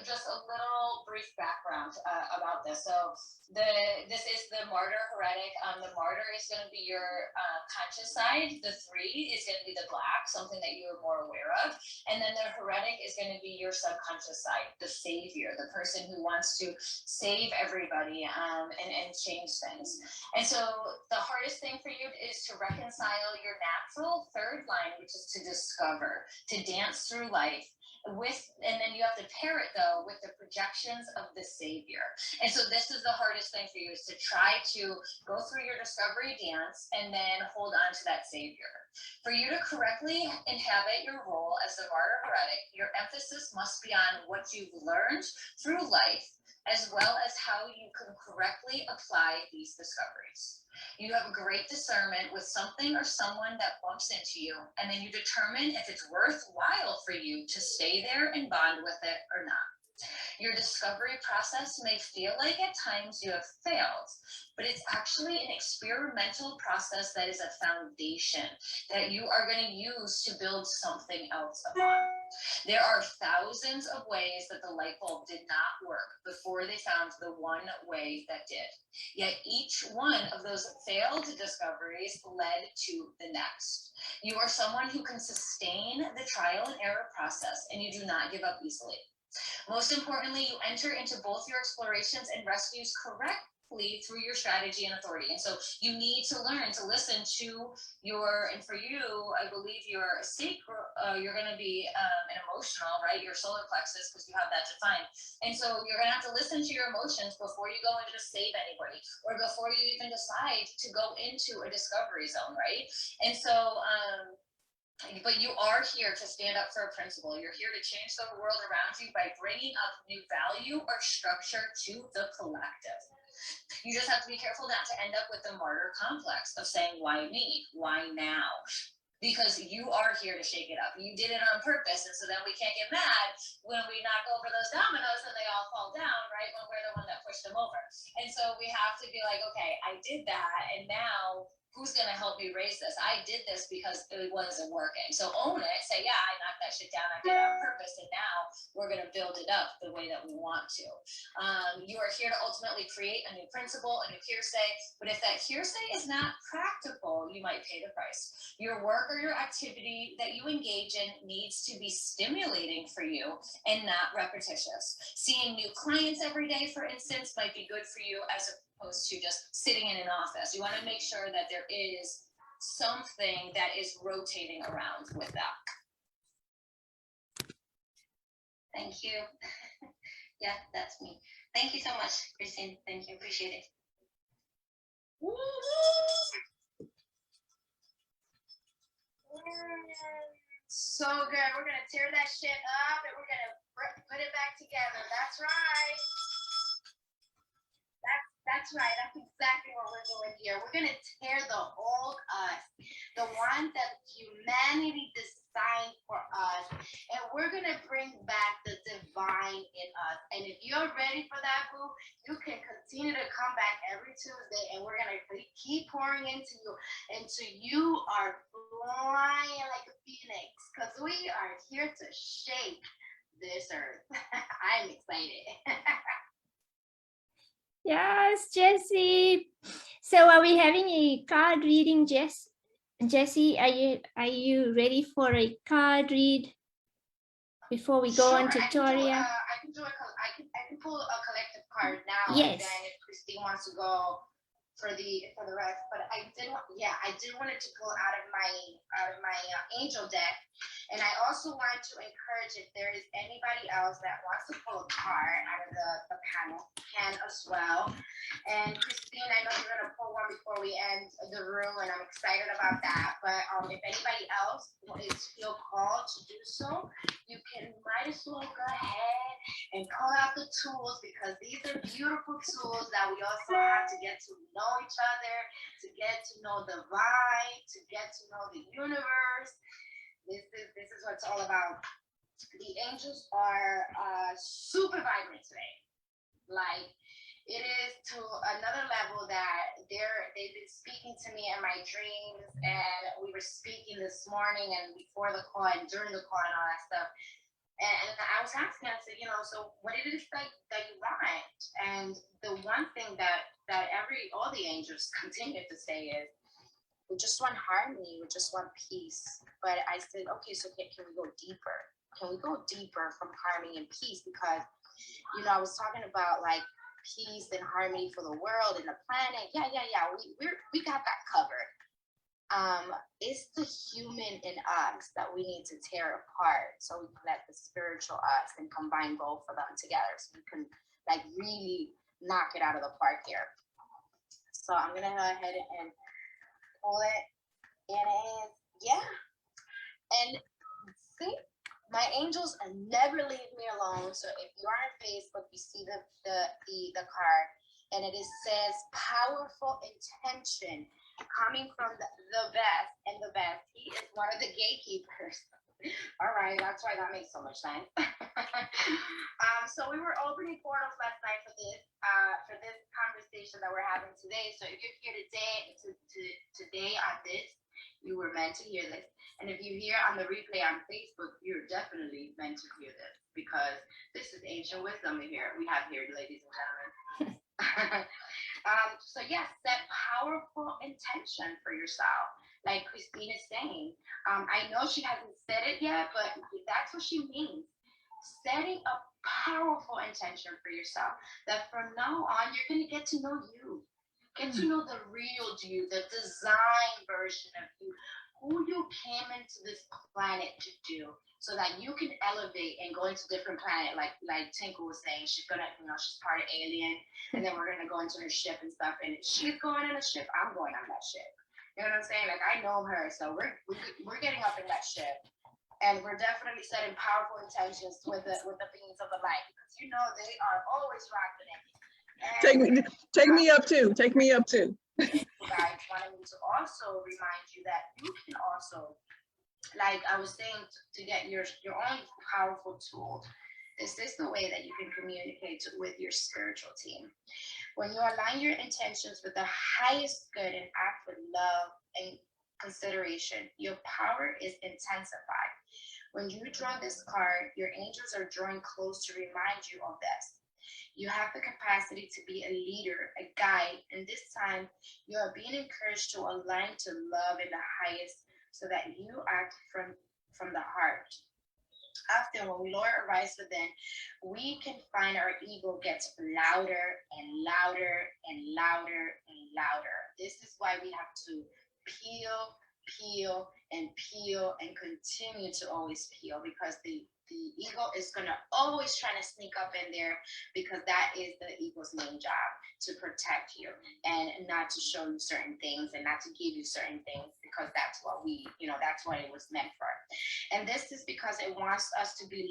just a little brief background about this. So this is the martyr heretic. The martyr is going to be your conscious side. The 3 is going to be the black, something that you are more aware of. And then the heretic is going to be your subconscious side, the savior, the person who wants to save everybody and change things. And so the hardest thing for you is to reconcile your natural 3rd line, which is to discover, to dance through life, and then you have to pair it though with the projections of the savior. And so this is the hardest thing for you, is to try to go through your discovery dance and then hold on to that savior. For you to correctly inhabit your role as the martyr heretic, your emphasis must be on what you've learned through life, as well as how you can correctly apply these discoveries. You have a great discernment with something or someone that bumps into you, and then you determine if it's worthwhile for you to stay there and bond with it or not. Your discovery process may feel like at times you have failed, but it's actually an experimental process that is a foundation that you are going to use to build something else upon. There are thousands of ways that the light bulb did not work before they found the one way that did. Yet each one of those failed discoveries led to the next. You are someone who can sustain the trial and error process, and you do not give up easily. Most importantly, you enter into both your explorations and rescues correctly through your strategy and authority. And so you need to learn to listen to and for you, I believe your sacral, you're going to be an emotional, right? Your solar plexus, because you have that defined. And so you're going to have to listen to your emotions before you go and just save anybody, or before you even decide to go into a discovery zone, right? And so, but you are here to stand up for a principle. You're here to change the world around you by bringing up new value or structure to the collective. You just have to be careful not to end up with the martyr complex of saying, why me? Why now? Because you are here to shake it up. You did it on purpose, and so then we can't get mad when we knock over those dominoes and they all fall down, right? When we're the one that pushed them over. And so we have to be like, okay, I did that, and now who's going to help me raise this? I did this because it wasn't working. So own it. Say, yeah, I knocked that shit down. I did it on purpose. And now we're going to build it up the way that we want to. You are here to ultimately create a new principle, a new hearsay. But if that hearsay is not practical, you might pay the price. Your work or your activity that you engage in needs to be stimulating for you and not repetitious. Seeing new clients every day, for instance, might be good for you as opposed to just sitting in an office. You want to make sure that there is something that is rotating around with that. Thank you. Yeah, that's me. Thank you so much, Christine. Thank you. Appreciate it. So good. We're going to tear that shit up and we're going to put it back together. That's right. That's right. That's exactly what we're doing here. We're going to tear the old us, the one that humanity designed for us, and we're going to bring back the divine in us. And if you're ready for that, boo, you can continue to come back every Tuesday, and we're going to keep pouring into you until you are flying like a phoenix, because we are here to shake this earth. I'm excited. Yes, Jessie. So are we having a card reading, Jessie? Are you ready for a card read before we go on tutorial? I can pull a collective card now. Yes. And then if Christine wants to go for the rest, but I did want it to pull out of my angel deck. And I also want to encourage, if there is anybody else that wants to pull a card out of the panel, can as well. And Christine, I know you're going to pull one before we end the room, and I'm excited about that. But if anybody else feel called to do so, you might as well go ahead and pull out the tools, because these are beautiful tools that we also have to get to know each other, to get to know the divine, to get to know the universe. This is what it's all about. The angels are super vibrant today. Like, it is to another level that they've been speaking to me in my dreams, and we were speaking this morning and before the call and during the call and all that stuff. And I was asking, I said, so what it is that you want? And the one thing that all the angels continue to say is, we just want harmony, we just want peace. But I said, okay, so can we go deeper? Can we go deeper from harmony and peace? Because, I was talking about like peace and harmony for the world and the planet. Yeah. We got that covered. It's the human in us that we need to tear apart, so we can let the spiritual us and combine both of them together, so we can like really knock it out of the park here. So I'm gonna go ahead and pull it, and it is, yeah. And see, my angels never leave me alone. So if you are on Facebook, you see the card, and it says powerful intention coming from the best, and the best, he is one of the gatekeepers. All right, that's why that makes so much sense. So we were opening portals last night for this conversation that we're having today. So if you're here today on this, you were meant to hear this. And if you're here on the replay on Facebook, you're definitely meant to hear this, because this is ancient wisdom we have here, ladies and gentlemen. So yes, set powerful intention for yourself. Like Christine is saying, I know she hasn't said it yet, but that's what she means. Setting a powerful intention for yourself, that from now on, you're going to get to know you. Get to know the real you, the design version of you, who you came into this planet to do, so that you can elevate and go into different planet. Like Tinku was saying, she's gonna, she's part of Alien, and then we're gonna go into her ship and stuff. And she's going on a ship, I'm going on that ship. You know what I'm saying? Like, I know her, so we're getting up in that ship, and we're definitely setting powerful intentions with the beings of the light, because they are always rocking it. And take me up too. Take me up too. Guys wanted me to also remind you that you can also, like I was saying, to get your own powerful tool. This is the way that you can communicate with your spiritual team. When you align your intentions with the highest good and act with love and consideration, your power is intensified. When you draw this card, your angels are drawing close to remind you of this. You have the capacity to be a leader, a guide, and this time you are being encouraged to align to love in the highest so that you act from the heart. Often when we lower our rise within, we can find our ego gets louder and louder and louder and louder. This is why we have to peel and continue to always peel, because the ego is going to always try to sneak up in there, because that is the ego's main job, to protect you and not to show you certain things and not to give you certain things, because that's what that's what it was meant for. And this is because it wants us to be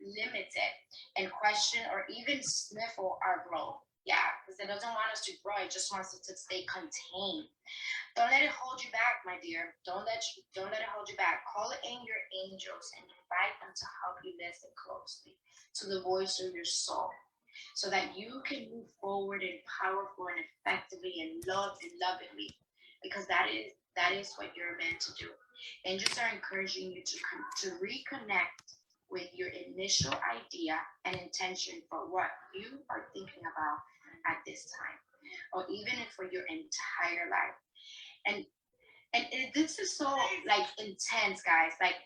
limited and question or even sniffle our growth. Yeah, because it doesn't want us to grow. It just wants us to stay contained. Don't let it hold you back, my dear. Don't let it hold you back. Call in your angels and invite them to help you listen closely to the voice of your soul, so that you can move forward and powerful and effectively and lovingly, because that is what you're meant to do. Angels are encouraging you to reconnect with your initial idea and intention for what you are thinking about at this time, or even for your entire life. And this is so like intense, guys. Like,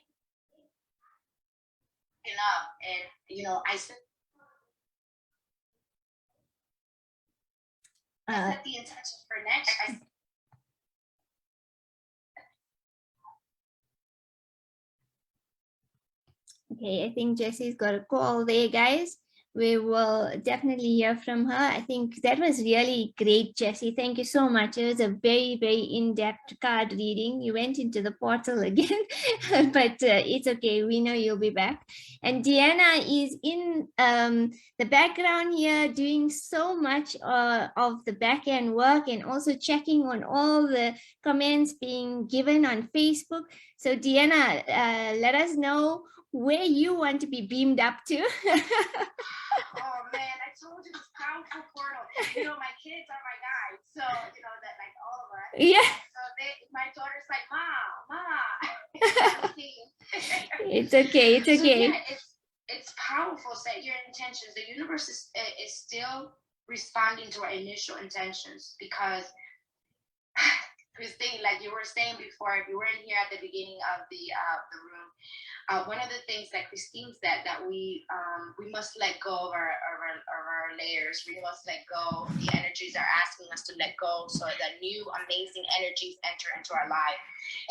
and I said the intention for next. Okay, I think Jesse's got a call there, guys. We will definitely hear from her. I think that was really great, Jessie. Thank you so much. It was a very, very in-depth card reading. You went into the portal again, but it's okay. We know you'll be back. And Deanna is in the background here doing so much of the back-end work, and also checking on all the comments being given on Facebook. So Deanna, let us know where you want to be beamed up to. Oh man, I told you this powerful portal. My kids are my guides, so that like all of us. Yeah. So my daughter's like, Mom. It's okay. It's okay. So yeah, it's powerful. Set your intentions. The universe is still responding to our initial intentions, because Christine, like you were saying before, if you weren't here at the beginning of the room, one of the things that Christine said, that we must let go of our layers. We must let go. The energies are asking us to let go, so that new amazing energies enter into our life.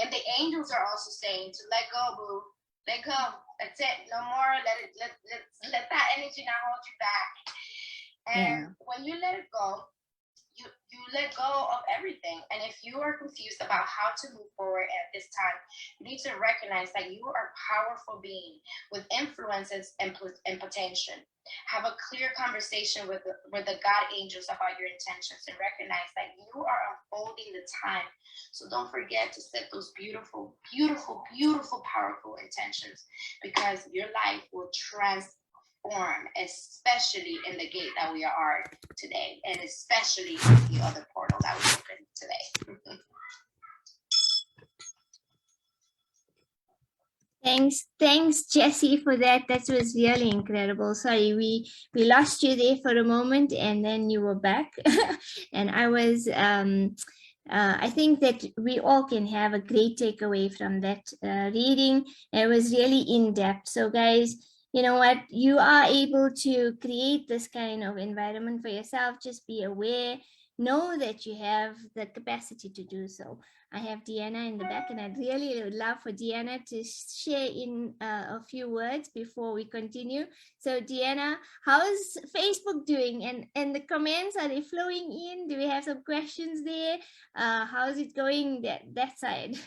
And the angels are also saying to let go, boo. Let go. That's it. No more. Let that energy not hold you back. And when you let it go, you let go of everything. And if you are confused about how to move forward at this time, you need to recognize that you are a powerful being with influences and potential. Have a clear conversation with the God angels about your intentions, and recognize that you are unfolding the time. So don't forget to set those beautiful, beautiful, beautiful, powerful intentions, because your life will transform, especially in the gate that we are today, and especially in the other portal that we opened today. Thanks, Jessie, for that. That was really incredible. Sorry, we lost you there for a moment, and then you were back. And I was I think that we all can have a great takeaway from that reading. It was really in depth. So guys, you know what, you are able to create this kind of environment for yourself. Just be aware, know that you have the capacity to do so. I have Deanna in the back, and I'd really would love for Deanna to share in a few words before we continue. So Deanna, how's Facebook doing? And the comments, are they flowing in? Do we have some questions there? How's it going that side?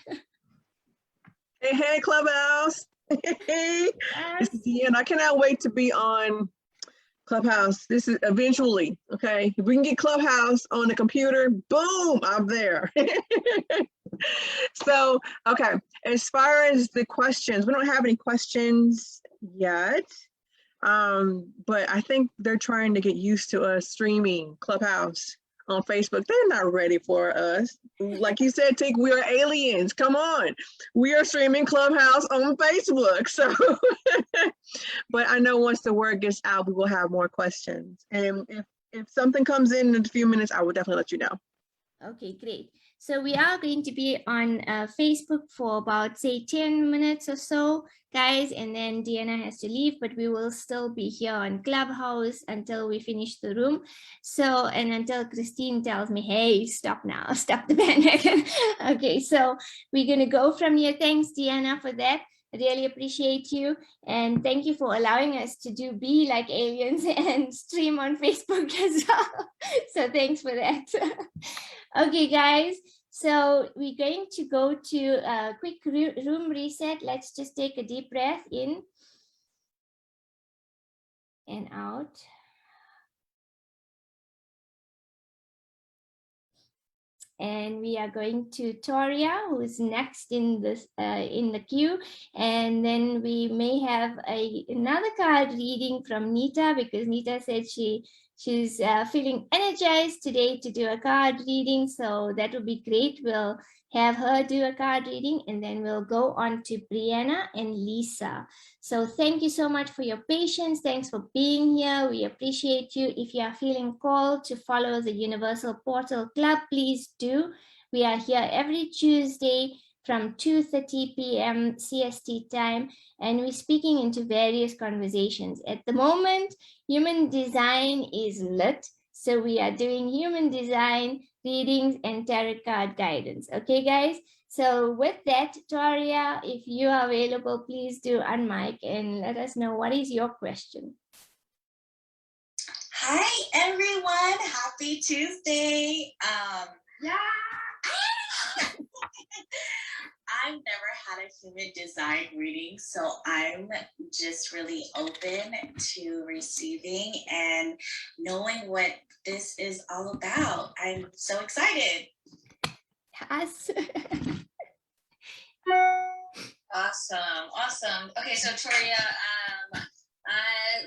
Hey, Clubhouse. Hey, this is Deanna. I cannot wait to be on Clubhouse. This is eventually, okay? If we can get Clubhouse on the computer, boom, I'm there. So, okay, as far as the questions, we don't have any questions yet. But I think they're trying to get used to us streaming Clubhouse on Facebook. They're not ready for us. Like you said, Tink, we are aliens. Come on. We are streaming Clubhouse on Facebook. So, but I know once the word gets out, we will have more questions. And if something comes in a few minutes, I will definitely let you know. Okay, great. So we are going to be on Facebook for about, say, 10 minutes or so, guys, and then Deanna has to leave, but we will still be here on Clubhouse until we finish the room. So, and until Christine tells me, hey, stop now, stop the bandwagon. Okay, so we're going to go from here. Thanks, Deanna, for that. I really appreciate you. And thank you for allowing us to be like aliens and stream on Facebook as well. So thanks for that. Okay, guys, so we're going to go to a quick room reset. Let's just take a deep breath in and out. And we are going to Toria, who is next in the queue. And then we may have another card reading from Nita, because Nita said she's feeling energized today to do a card reading. So that will be great. We'll have her do a card reading, and then we'll go on to Brianna and Lisa. So thank you so much for your patience. Thanks for being here. We appreciate you. If you are feeling called to follow the Universal Portal Club, please do. We are here every Tuesday from 2:30 p.m. CST time, and we're speaking into various conversations. At the moment, human design is lit, so we are doing human design readings and tarot card guidance. Okay, guys? So with that, Toria, if you are available, please do unmic and let us know what is your question. Hi, everyone. Happy Tuesday. Yeah. I've never had a human design reading, so I'm just really open to receiving and knowing what this is all about. I'm so excited. Yes. Awesome. Okay, so Toria,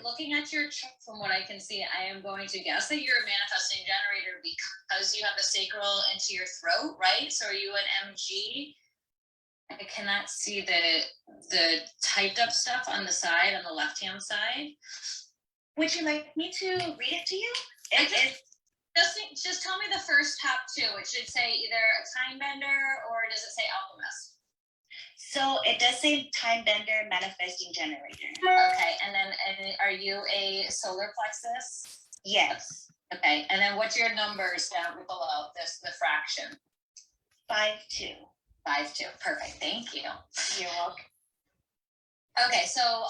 looking at your chart, from what I can see, I am going to guess that you're a manifesting generator because you have the sacral into your throat, right? So are you an MG? I cannot see the typed up stuff on the side, on the left-hand side. Would you like me to read it to you? Just tell me the first top two. It should say either a time bender or does it say alchemist? So it does say time bender, manifesting generator. Okay, and are you a solar plexus? Yes. Okay, and then what's your numbers down below the fraction? 5-2. 5-2. Perfect. Thank you. You're welcome. Okay, so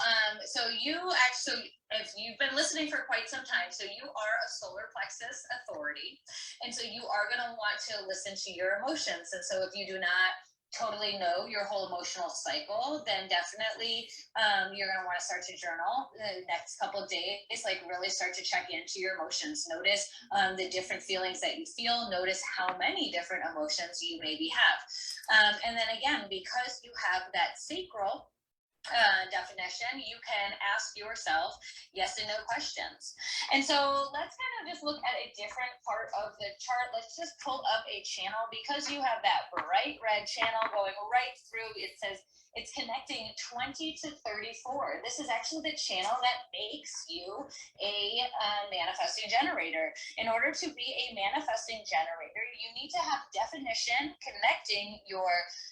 you actually, if you've been listening for quite some time, so you are a solar plexus authority, and so you are going to want to listen to your emotions. And so if you do not totally know your whole emotional cycle, then definitely you're going to want to start to journal the next couple of days, like really start to check into your emotions. Notice the different feelings that you feel. Notice how many different emotions you maybe have. And then again, because you have that sacral definition, you can ask yourself yes and no questions. And so let's kind of just look at a different part of the chart. Let's just pull up a channel, because you have that bright red channel going right through. It says it's connecting 20 to 34. This is actually the channel that makes you a manifesting generator. In order to be a manifesting generator, you need to have definition connecting your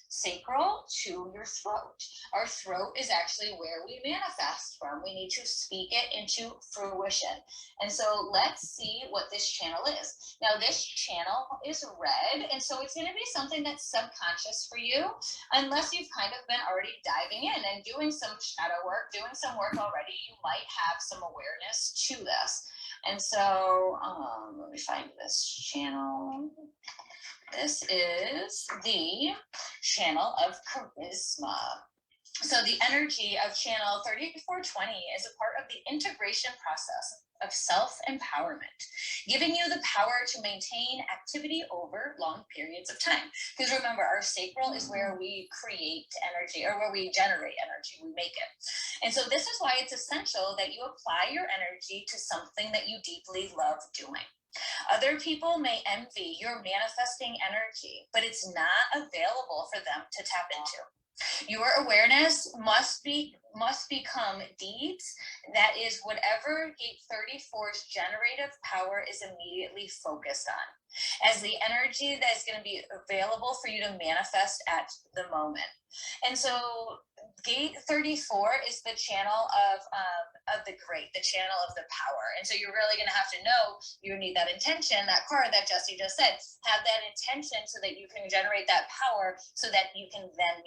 sacral to your throat. Our throat is actually where we manifest from. We need to speak it into fruition. And so let's see what this channel is. Now this channel is red, and so it's going to be something that's subconscious for you, unless you've kind of been already diving in and doing some shadow work, doing some work already. You might have some awareness to this. And so let me find this channel. This is the channel of charisma. So the energy of channel 3420 is a part of the integration process of self-empowerment, giving you the power to maintain activity over long periods of time. Because remember, our sacral is where we create energy, or where we generate energy, we make it. And so this is why it's essential that you apply your energy to something that you deeply love doing. Other people may envy your manifesting energy, but it's not available for them to tap into. Your awareness must become deeds. That is whatever gate 34's generative power is immediately focused on, as the energy that is going to be available for you to manifest at the moment. And so gate 34 is the channel of the great, the channel of the power. And so you're really going to have to know, you need that intention, that card that Jessie just said, have that intention so that you can generate that power, so that you can then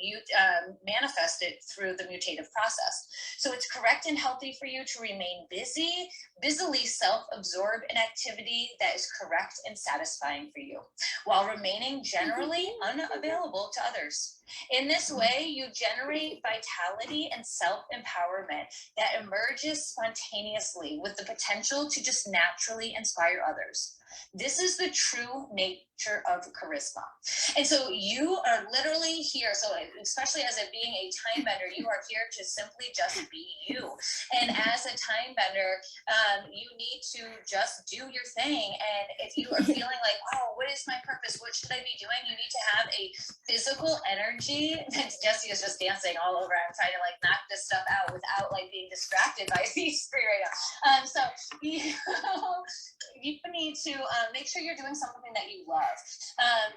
manifest it through the mutative process. So it's correct and healthy for you to remain busily self-absorbed in activity that is correct and satisfying for you, while remaining generally unavailable to others. In this way, you generate vitality and self-empowerment that emerges spontaneously with the potential to just naturally inspire others. This is the true nature of charisma. And so you are literally here. So especially as being a time bender, you are here to simply just be you. And as a time bender, you need to just do your thing. And if you are feeling like, oh, what is my purpose? What should I be doing? You need to have a physical energy. Jessie is just dancing all over. I'm trying to like knock this stuff out without like being distracted by these three right now. So you need to make sure you're doing something that you love.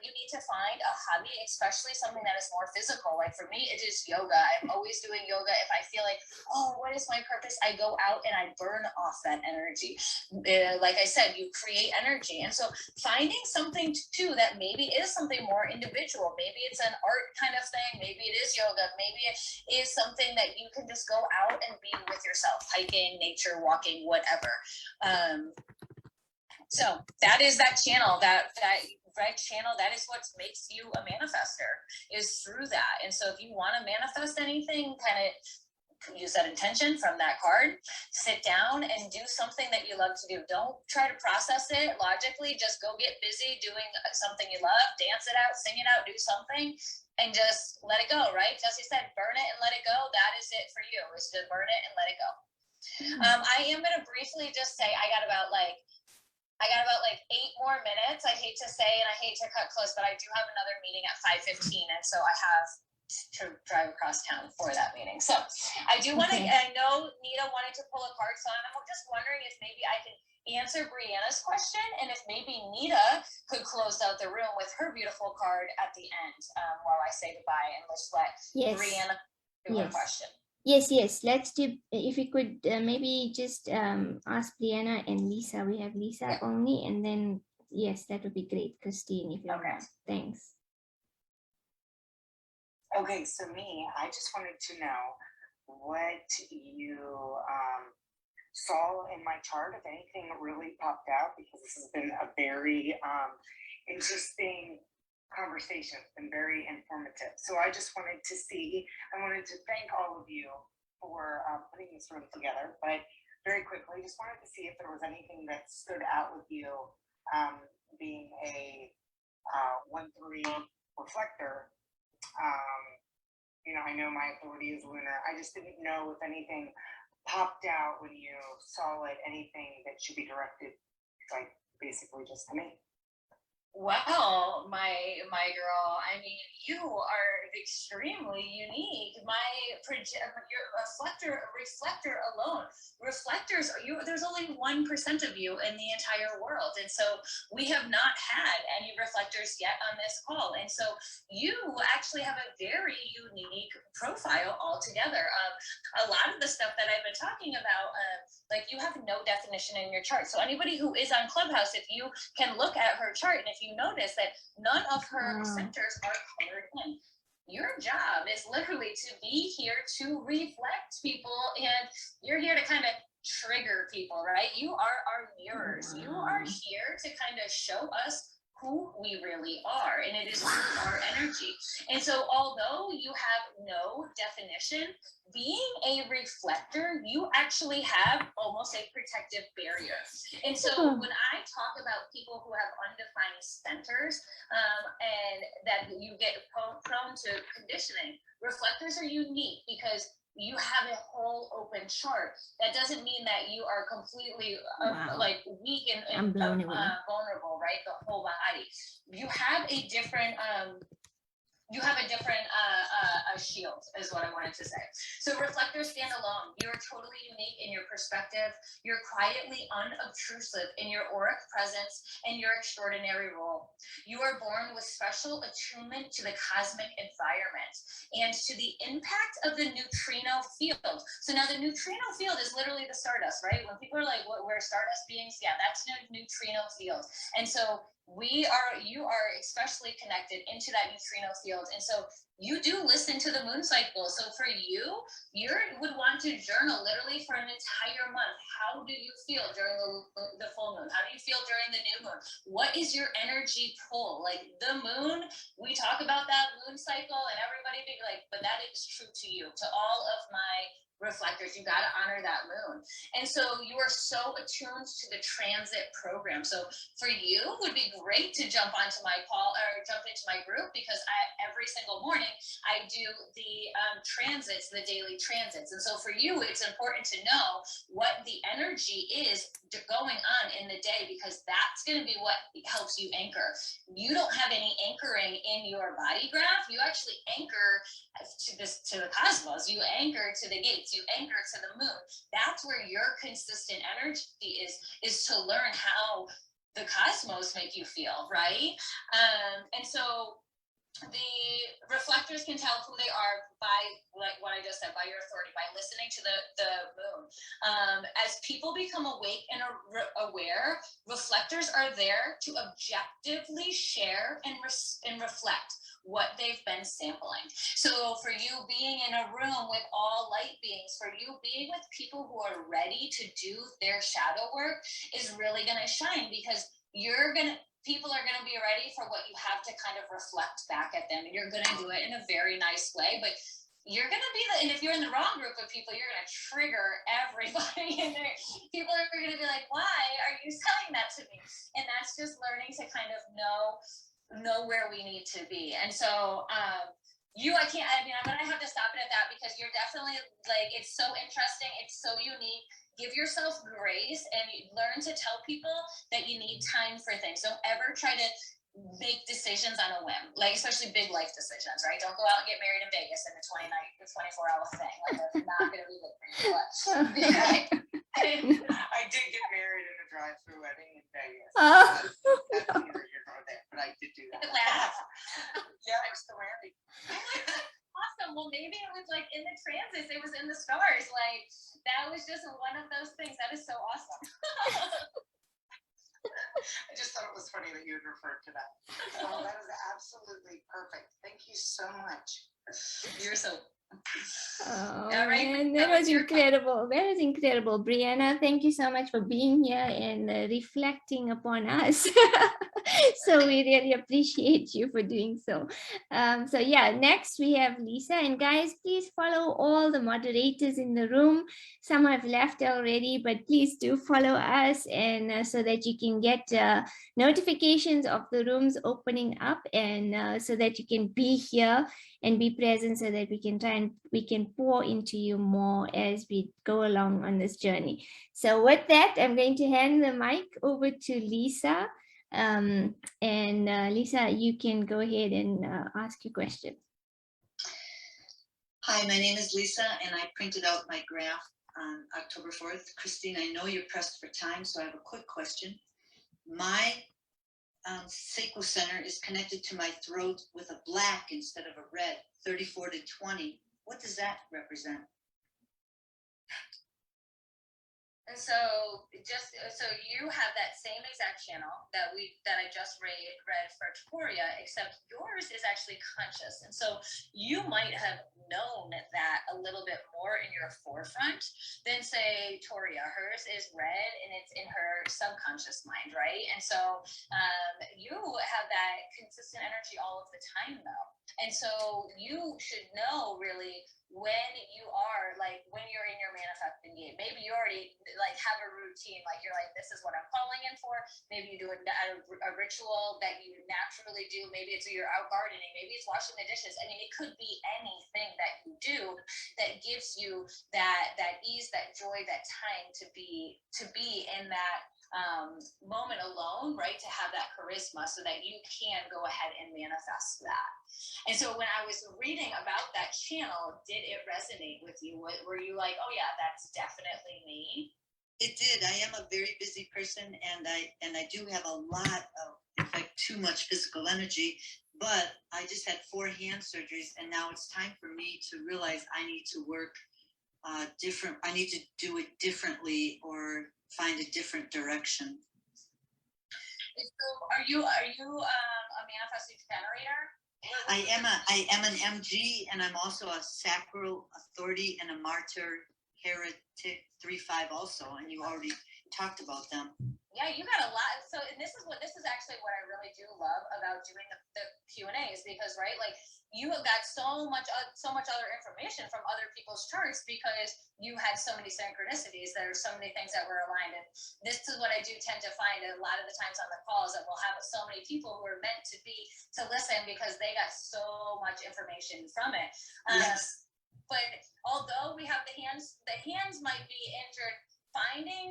You need to find a hobby, especially something that is more physical. Like for me, it is yoga. I'm always doing yoga. If I feel like, oh, what is my purpose? I go out and I burn off that energy. Like I said, you create energy. And so finding something too that maybe is something more individual. Maybe it's an art kind of thing. Maybe it is yoga. Maybe it is something that you can just go out and be with yourself, hiking, nature, walking, whatever. So that is that channel, that red channel. That is what makes you a manifester, is through that. And so if you want to manifest anything, kind of use that intention from that card, sit down and do something that you love to do. Don't try to process it logically. Just go get busy doing something you love, dance it out, sing it out, do something, and just let it go, right? Jessie said, burn it and let it go. That is it for you, is to burn it and let it go. I am going to briefly just say, I got about like 8 more minutes. I hate to say, and I hate to cut close, but I do have another meeting at 5:15, and so I have to drive across town for that meeting. So I do want to, I know Nita wanted to pull a card, so I'm just wondering if maybe I can answer Brianna's question, and if maybe Nita could close out the room with her beautiful card at the end, while I say goodbye, and let's let Brianna do her question. Yes, let's do, if we could maybe just ask Brianna and Lisa. We have Lisa only, and then, yes, that would be great. Christine, if you want. Thanks. Okay, so me, I just wanted to know what you saw in my chart, if anything really popped out, because this has been a very interesting conversation, and very informative. So I just wanted to see, I wanted to thank all of you for putting this room together, but very quickly, just wanted to see if there was anything that stood out with you, being a 1-3 reflector. You know, I know my authority is lunar. I just didn't know if anything popped out when you saw it, anything that should be directed, like, basically just to me. Well, my girl, I mean, you are extremely unique. Your reflector alone. Reflectors are you. There's only 1% of you in the entire world, and so we have not had any reflectors yet on this call. And so you actually have a very unique profile altogether. A lot of the stuff that I've been talking about, like you have no definition in your chart. So anybody who is on Clubhouse, if you can look at her chart, and if you notice that none of her centers are colored in. Your job is literally to be here to reflect people, and you're here to kind of trigger people, right? You are our mirrors. You are here to kind of show us who we really are, and it is through our energy. And so although you have no definition, being a reflector, you actually have almost a protective barrier. And so when I talk about people who have undefined centers, and that you get prone to conditioning, reflectors are unique because you have a whole open chart. That doesn't mean that you are completely like weak and vulnerable, right? The whole body. You have a different shield, is what I wanted to say. So reflectors stand alone. You're totally unique in your perspective. You're quietly unobtrusive in your auric presence and your extraordinary role. You are born with special attunement to the cosmic environment and to the impact of the neutrino field. So now the neutrino field is literally the stardust, right? When people are like, we're stardust beings, yeah, that's the neutrino field. And so you are especially connected into that neutrino field. And so you do listen to the moon cycle. So for you would want to journal literally for an entire month. How do you feel during the full moon? How do you feel during the new moon? What is your energy pull? Like the moon, we talk about that moon cycle and everybody be like, but that is true to you, to all of my reflectors. You got to honor that moon. And so you are so attuned to the transit program. So for you, it would be great to jump onto my call or jump into my group, because every single morning I do the transits, the daily transits. And so for you, it's important to know what the energy is going on in the day, because that's going to be what helps you anchor. You don't have any anchoring in your body graph. You actually anchor to the cosmos. You anchor to the gates. You anchor to the moon. That's where your consistent energy is to learn how the cosmos make you feel, right? And so the reflectors can tell who they are by, like what I just said, by your authority, by listening to the moon. As people become awake and aware, reflectors are there to objectively share and reflect what they've been sampling. So for you being in a room with all light beings, for you being with people who are ready to do their shadow work is really going to shine, because people are going to be ready for what you have to kind of reflect back at them. And you're going to do it in a very nice way, but you're going to be and if you're in the wrong group of people, you're going to trigger everybody in there. People are going to be like, why are you saying that to me? And that's just learning to kind of know where we need to be. And so I'm going to have to stop it at that, because you're definitely like, it's so interesting. It's so unique. Give yourself grace and learn to tell people that you need time for things. Don't ever try to make decisions on a whim, like especially big life decisions, right? Don't go out and get married in Vegas in a 24-hour thing. Like, that's not going to be good for you. But, I did get married in a drive-through wedding in Vegas. That's neither here nor there, but I did do that. Yeah, I was still married. Awesome. Well, maybe it was like in the transits, it was in the stars. Like, that was just one of those things. That is so awesome. I just thought it was funny that you had referred to that. Oh, that is absolutely perfect. Thank you so much. You're so. Oh, All right. man, that was incredible. That was incredible. Brianna, thank you so much for being here and reflecting upon us. So we really appreciate you for doing so. So yeah, next we have Lisa. And guys, please follow all the moderators in the room. Some have left already, but please do follow us, and so that you can get notifications of the rooms opening up, and so that you can be here and be present, so that we can pour into you more as we go along on this journey. So with that, I'm going to hand the mic over to Lisa. Lisa, you can go ahead and ask your question. Hi, my name is Lisa, and I printed out my graph on October 4th. Christine, I know you're pressed for time, so I have a quick question. My sacral center is connected to my throat with a black instead of a red, 34 to 20. What does that represent? And so so you have that same exact channel that I just read for Toria, except yours is actually conscious. And so you might have known that a little bit more in your forefront than say Toria. Hers is red and it's in her subconscious mind, right? And so you have that consistent energy all of the time though. And so you should know really when you are like, when you're in your manifesting game. Maybe you already like have a routine, like you're like, this is what I'm calling in for. Maybe you do a ritual that you naturally do. Maybe it's you're out gardening, maybe it's washing the dishes. I mean, it could be anything that you do that gives you that ease, that joy, that time to be in that moment alone, right? To have that charisma so that you can go ahead and manifest that. And so when I was reading about that channel, did it resonate with you? Were you like, oh yeah, that's definitely me? It did. I am a very busy person, and I do have a lot of, in fact, too much physical energy. But I just had 4 hand surgeries, and now it's time for me to realize I need to work different. I need to do it differently or find a different direction. So are you a manifesting generator? I am an MG, and I'm also a sacral authority and a martyr heretic 3-5 also, and you already talked about them. Yeah, you got a lot. So, and this is actually what I really do love about doing the Q&As, because right, like you have got so much other information from other people's charts because you had so many synchronicities. There are so many things that were aligned, and this is what I do tend to find a lot of the times on the calls, that we'll have so many people who are meant to listen because they got so much information from it. Yes. But although we have the hands might be injured. Finding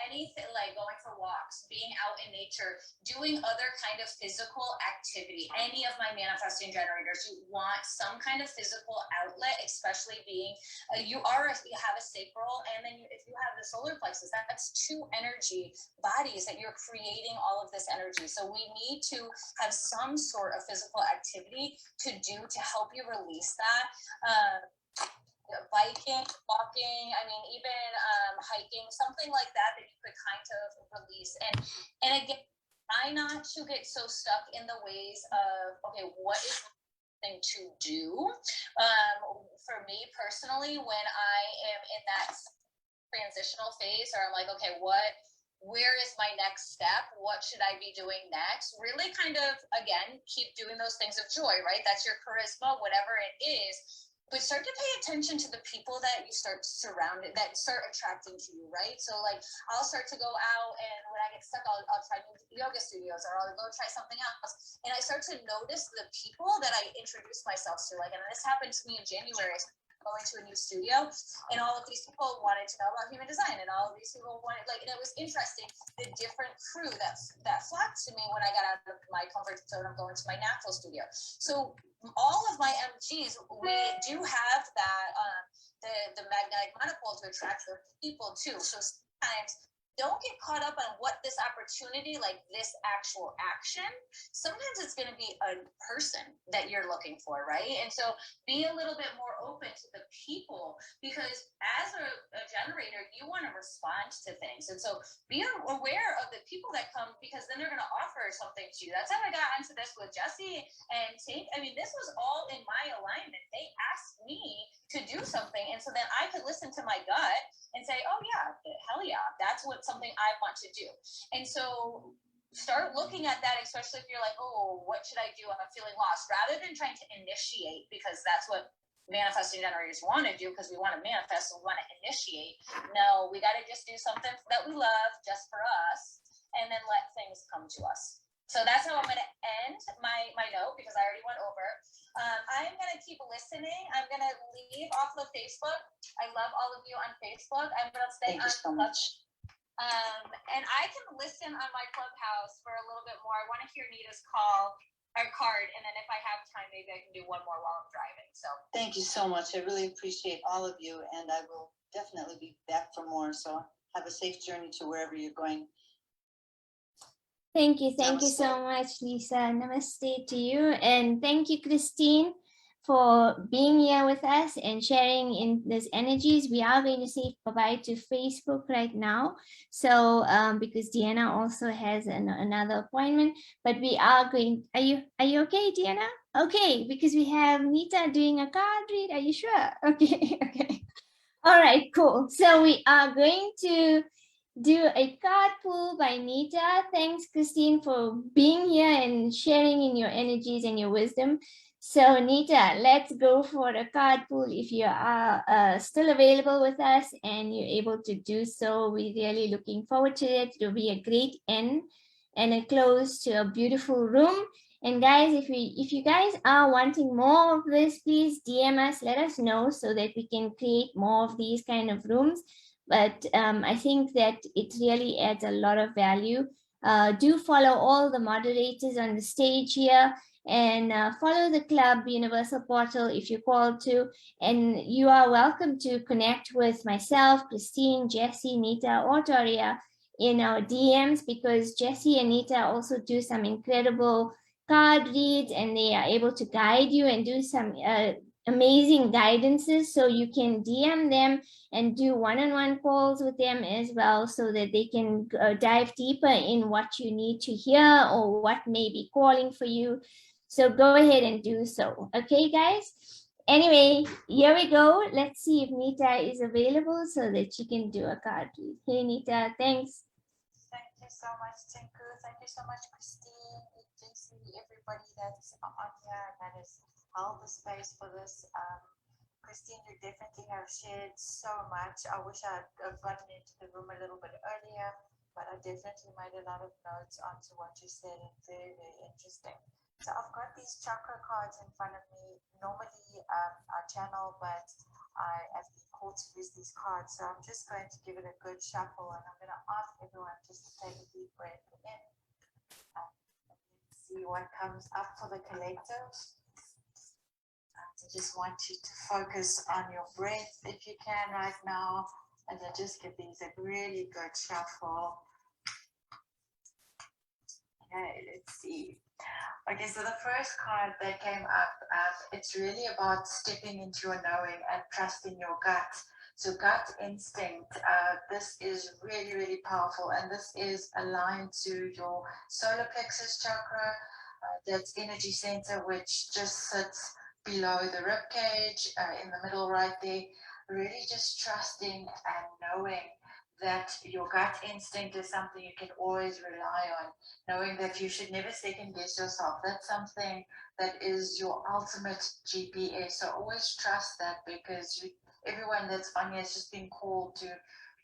anything like going for walks, being out in nature, doing other kind of physical activity. Any of my manifesting generators who want some kind of physical outlet, especially being you have a sacral, and then if you have the solar plexus, that's 2 energy bodies that you're creating all of this energy. So we need to have some sort of physical activity to help you release that. Biking, walking, I mean, even hiking, something like that you could kind of release. And again, try not to get so stuck in the ways of, okay, what is thing to do? For me personally, when I am in that transitional phase, or I'm like, okay, where is my next step? What should I be doing next? Really kind of, again, keep doing those things of joy, right? That's your charisma, whatever it is. But start to pay attention to the people that you start surrounded, that start attracting to you, right? So like, I'll start to go out, and when I get stuck, I'll try new yoga studios, or I'll go try something else. And I start to notice the people that I introduce myself to. Like, and this happened to me in January. Going to a new studio, and all of these people wanted to know about human design, and all of these people wanted, like, and it was interesting, the different crew that flocked to me when I got out of my comfort zone of going to my natural studio. So all of my MGs, we do have that the magnetic monopole to attract the people too. So sometimes don't get caught up on what this opportunity, like this actual action. Sometimes it's going to be a person that you're looking for, right? And so be a little bit more open to the people, because as a generator, you want to respond to things. And so be aware of the people that come, because then they're going to offer something to you. That's how I got into this with Jesse and Tate. I mean, this was all in my alignment. They asked me to do something, and so then I could listen to my gut and say, oh yeah, hell yeah, that's something I want to do. And so start looking at that, especially if you're like, oh, what should I do? I'm feeling lost, rather than trying to initiate, because that's what manifesting generators want to do, because we want to manifest, so we want to initiate. No, we got to just do something that we love just for us, and then let things come to us. So that's how I'm going to end my note, because I already went over. I'm going to keep listening. I'm going to leave off of Facebook. I love all of you on Facebook. I'm going to stay on. Thank you so much. And I can listen on my Clubhouse for a little bit more. I want to hear Nita's card, and then if I have time, maybe I can do one more while I'm driving. So thank you so much. I really appreciate all of you, and I will definitely be back for more. So have a safe journey to wherever you're going. Thank you so much, Lisa. Namaste to you, and thank you, Christine, for being here with us and sharing in these energies. We are going to say bye-bye to Facebook right now. So because Deanna also has another appointment, but we are going, are you okay, Deanna? Okay, because we have Nita doing a card read. Are you sure? Okay, okay. All right, cool. So we are going to do a card pull by Nita. Thanks, Christine, for being here and sharing in your energies and your wisdom. So Nita, let's go for the card pull. If you are still available with us and you're able to do so, we're really looking forward to it. It'll be a great end and a close to a beautiful room. And guys, if you guys are wanting more of this, please DM us, let us know so that we can create more of these kind of rooms. But I think that it really adds a lot of value. Do follow all the moderators on the stage here, and follow the club Universal Portal if you're called to. And you are welcome to connect with myself, Christine, Jessie, Nita, or Toria in our DMs, because Jessie and Nita also do some incredible card reads, and they are able to guide you and do some amazing guidances. So you can DM them and do one-on-one calls with them as well, so that they can dive deeper in what you need to hear or what may be calling for you. So go ahead and do so. Okay, guys? Anyway, here we go. Let's see if Nita is available so that she can do a card read. Hey, Nita, thanks. Thank you so much, Tinku. Thank you so much, Christine, JC, everybody that's on here and that has held the space for this. Christine, you definitely have shared so much. I wish I had gotten into the room a little bit earlier, but I definitely made a lot of notes onto what you said, and very, very interesting. So I've got these chakra cards in front of me. Normally I channel, but I have been called to use these cards. So I'm just going to give it a good shuffle, and I'm going to ask everyone just to take a deep breath in and see what comes up for the collective. I just want you to focus on your breath if you can right now, and I just give these a really good shuffle. Okay, let's see. Okay, so the first card that came up, it's really about stepping into your knowing and trusting your gut. So gut instinct, this is really, really powerful, and this is aligned to your solar plexus chakra, that's energy center, which just sits below the rib cage, in the middle right there. Really just trusting and knowing that your gut instinct is something you can always rely on, knowing that you should never second guess yourself. That's something that is your ultimate GPS. So always trust that, because everyone that's on here has just been called to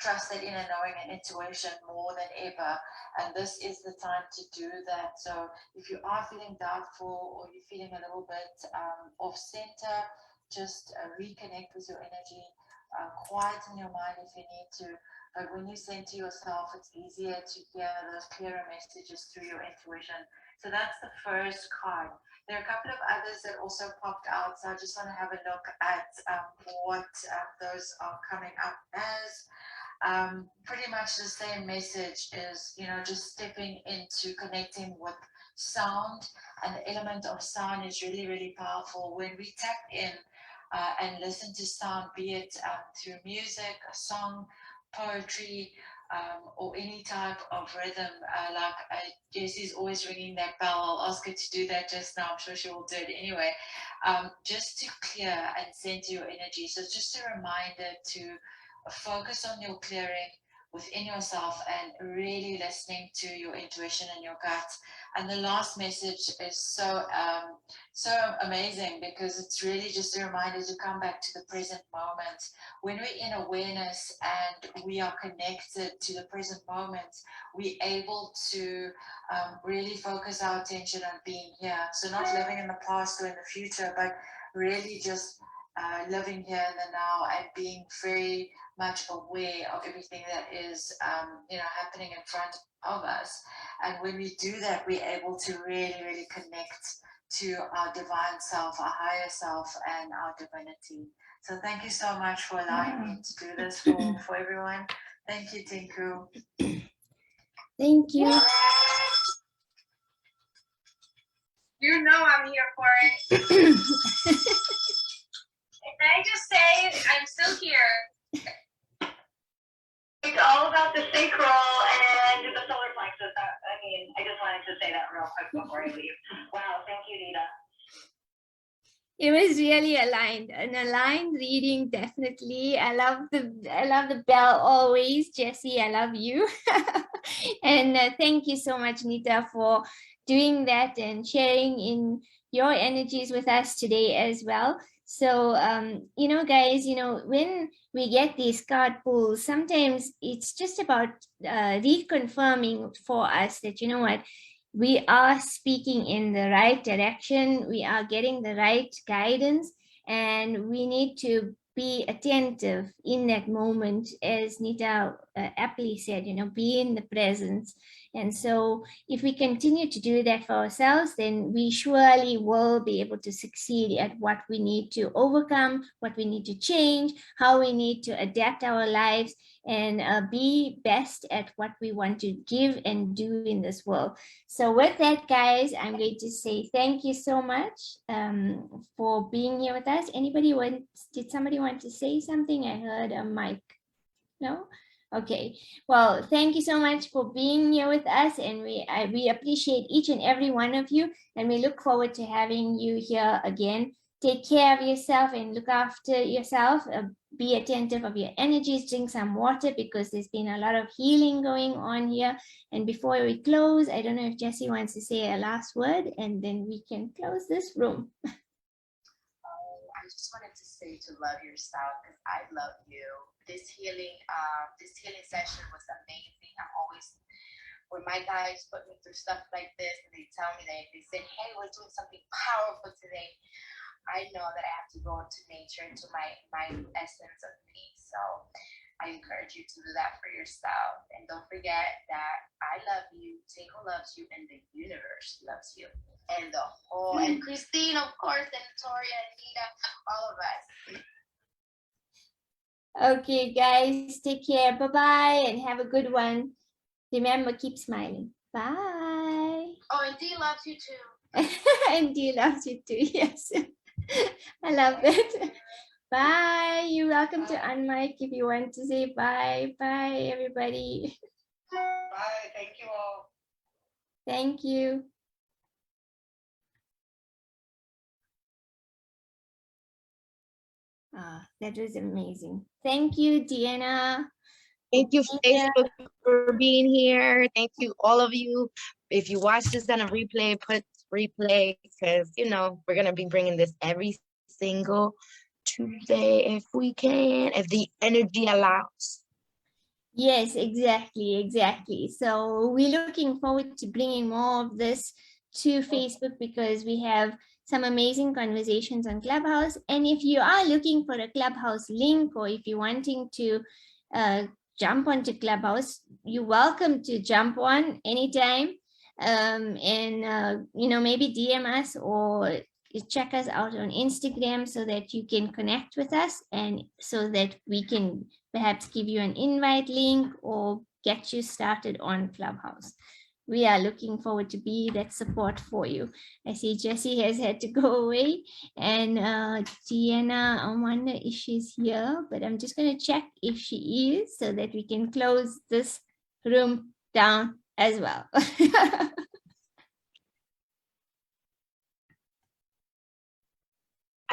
trust that inner knowing and intuition more than ever. And this is the time to do that. So if you are feeling doubtful or you're feeling a little bit off center, just reconnect with your energy, quieten your mind if you need to. But when you center yourself, it's easier to hear those clearer messages through your intuition. So that's the first card. There are a couple of others that also popped out, so I just want to have a look at what those are coming up as. Pretty much the same message is, just stepping into connecting with sound, and the element of sound is really, really powerful. When we tap in and listen to sound, be it through music, a song, poetry, or any type of rhythm, like Jessie's always ringing that bell. I'll ask her to do that just now. I'm sure she will do it anyway. Just to clear and center your energy. So it's just a reminder to focus on your clearing within yourself and really listening to your intuition and your gut. And the last message is so amazing, because it's really just a reminder to come back to the present moment. When we're in awareness and we are connected to the present moment, we're able to really focus our attention on being here. So not living in the past or in the future, but really just living here in the now and being very much aware of everything that is happening in front of us. And when we do that, we're able to really, really connect to our divine self, our higher self, and our divinity. So thank you so much for allowing me to do this for everyone. Thank you, Tinku. Thank you. You know I'm here for it. I just say I'm still here? It's all about the sacral and the solar plexus. I mean, I just wanted to say that real quick before I leave. Wow, thank you, Nita. It was really aligned, an aligned reading, definitely. I love the bell always. Jessie, I love you. And thank you so much, Nita, for doing that and sharing in your energies with us today as well. So, you know, guys, you know, when we get these card pulls, sometimes it's just about reconfirming for us that, you know what, we are speaking in the right direction, we are getting the right guidance, and we need to be attentive in that moment, as Nita aptly said, you know, be in the presence. And so if we continue to do that for ourselves, then we surely will be able to succeed at what we need to overcome, what we need to change, how we need to adapt our lives, and be best at what we want to give and do in this world. So with that, guys, I'm going to say thank you so much for being here with us. Did somebody want to say something? I heard a mic. No? Okay. Well, thank you so much for being here with us, and we appreciate each and every one of you, and we look forward to having you here again. Take care of yourself and look after yourself. Be attentive of your energies. Drink some water, because there's been a lot of healing going on here. And before we close, I don't know if Jessie wants to say a last word, and then we can close this room. I just wanted to say to love yourself, because I love you. This healing session was amazing. I'm always, when my guys put me through stuff like this and they tell me that they say, hey, we're doing something powerful today, I know that I have to go into nature, into my essence of peace. So I encourage you to do that for yourself. And don't forget that I love you, Tinko loves you, and the universe loves you. And the whole, and Christine, of course, and Victoria, and Nita, all of us. Okay, guys, take care. Bye-bye, and have a good one. Remember, keep smiling. Bye. Oh, and Dee loves you too. And Dee loves you too, yes. I love that. Bye. You're welcome to unmic if you want to say bye. Bye, everybody. Bye. Thank you all. Thank you. That was amazing. Thank you, Deanna. Thank you, Facebook, for being here. Thank you, all of you. If you watch this on a replay, put replay, because, you know, we're going to be bringing this every single Tuesday if we can, if the energy allows. Yes, exactly. So we're looking forward to bringing more of this to Facebook, because we have some amazing conversations on Clubhouse. And if you are looking for a Clubhouse link, or if you're wanting to jump onto Clubhouse, you're welcome to jump on anytime. You know, maybe DM us or check us out on Instagram, so that you can connect with us, and so that we can perhaps give you an invite link or get you started on Clubhouse. We are looking forward to be that support for you. I see Jessie has had to go away, and Deanna, I wonder if she's here, but I'm just going to check if she is, so that we can close this room down as well.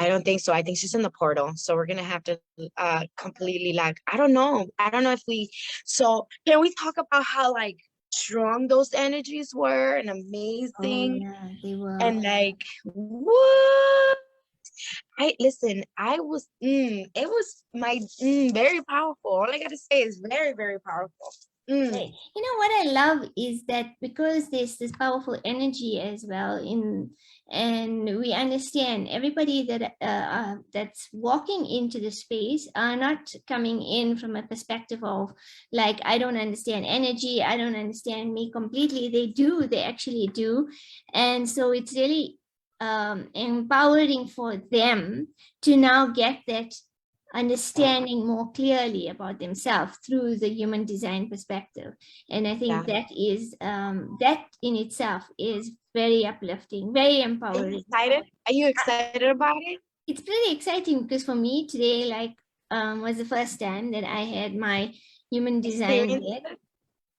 I don't think so. I think she's in the portal. So we're going to have to completely, like, I don't know if we, so can we talk about how, like, strong those energies were and amazing? Oh, yeah, they were. And like, what? It was very powerful. All I got to say is very, very powerful. You know what I love is that, because there's this powerful energy as well and we understand everybody that that's walking into the space are not coming in from a perspective of, like, I don't understand energy, I don't understand me completely. They actually do. And so it's really empowering for them to now get that understanding more clearly about themselves through the human design perspective. And I think that is that in itself is very uplifting, very empowering. Are you excited about it? it's pretty exciting because for me today, like, was the first time that I had my human design Experience. read.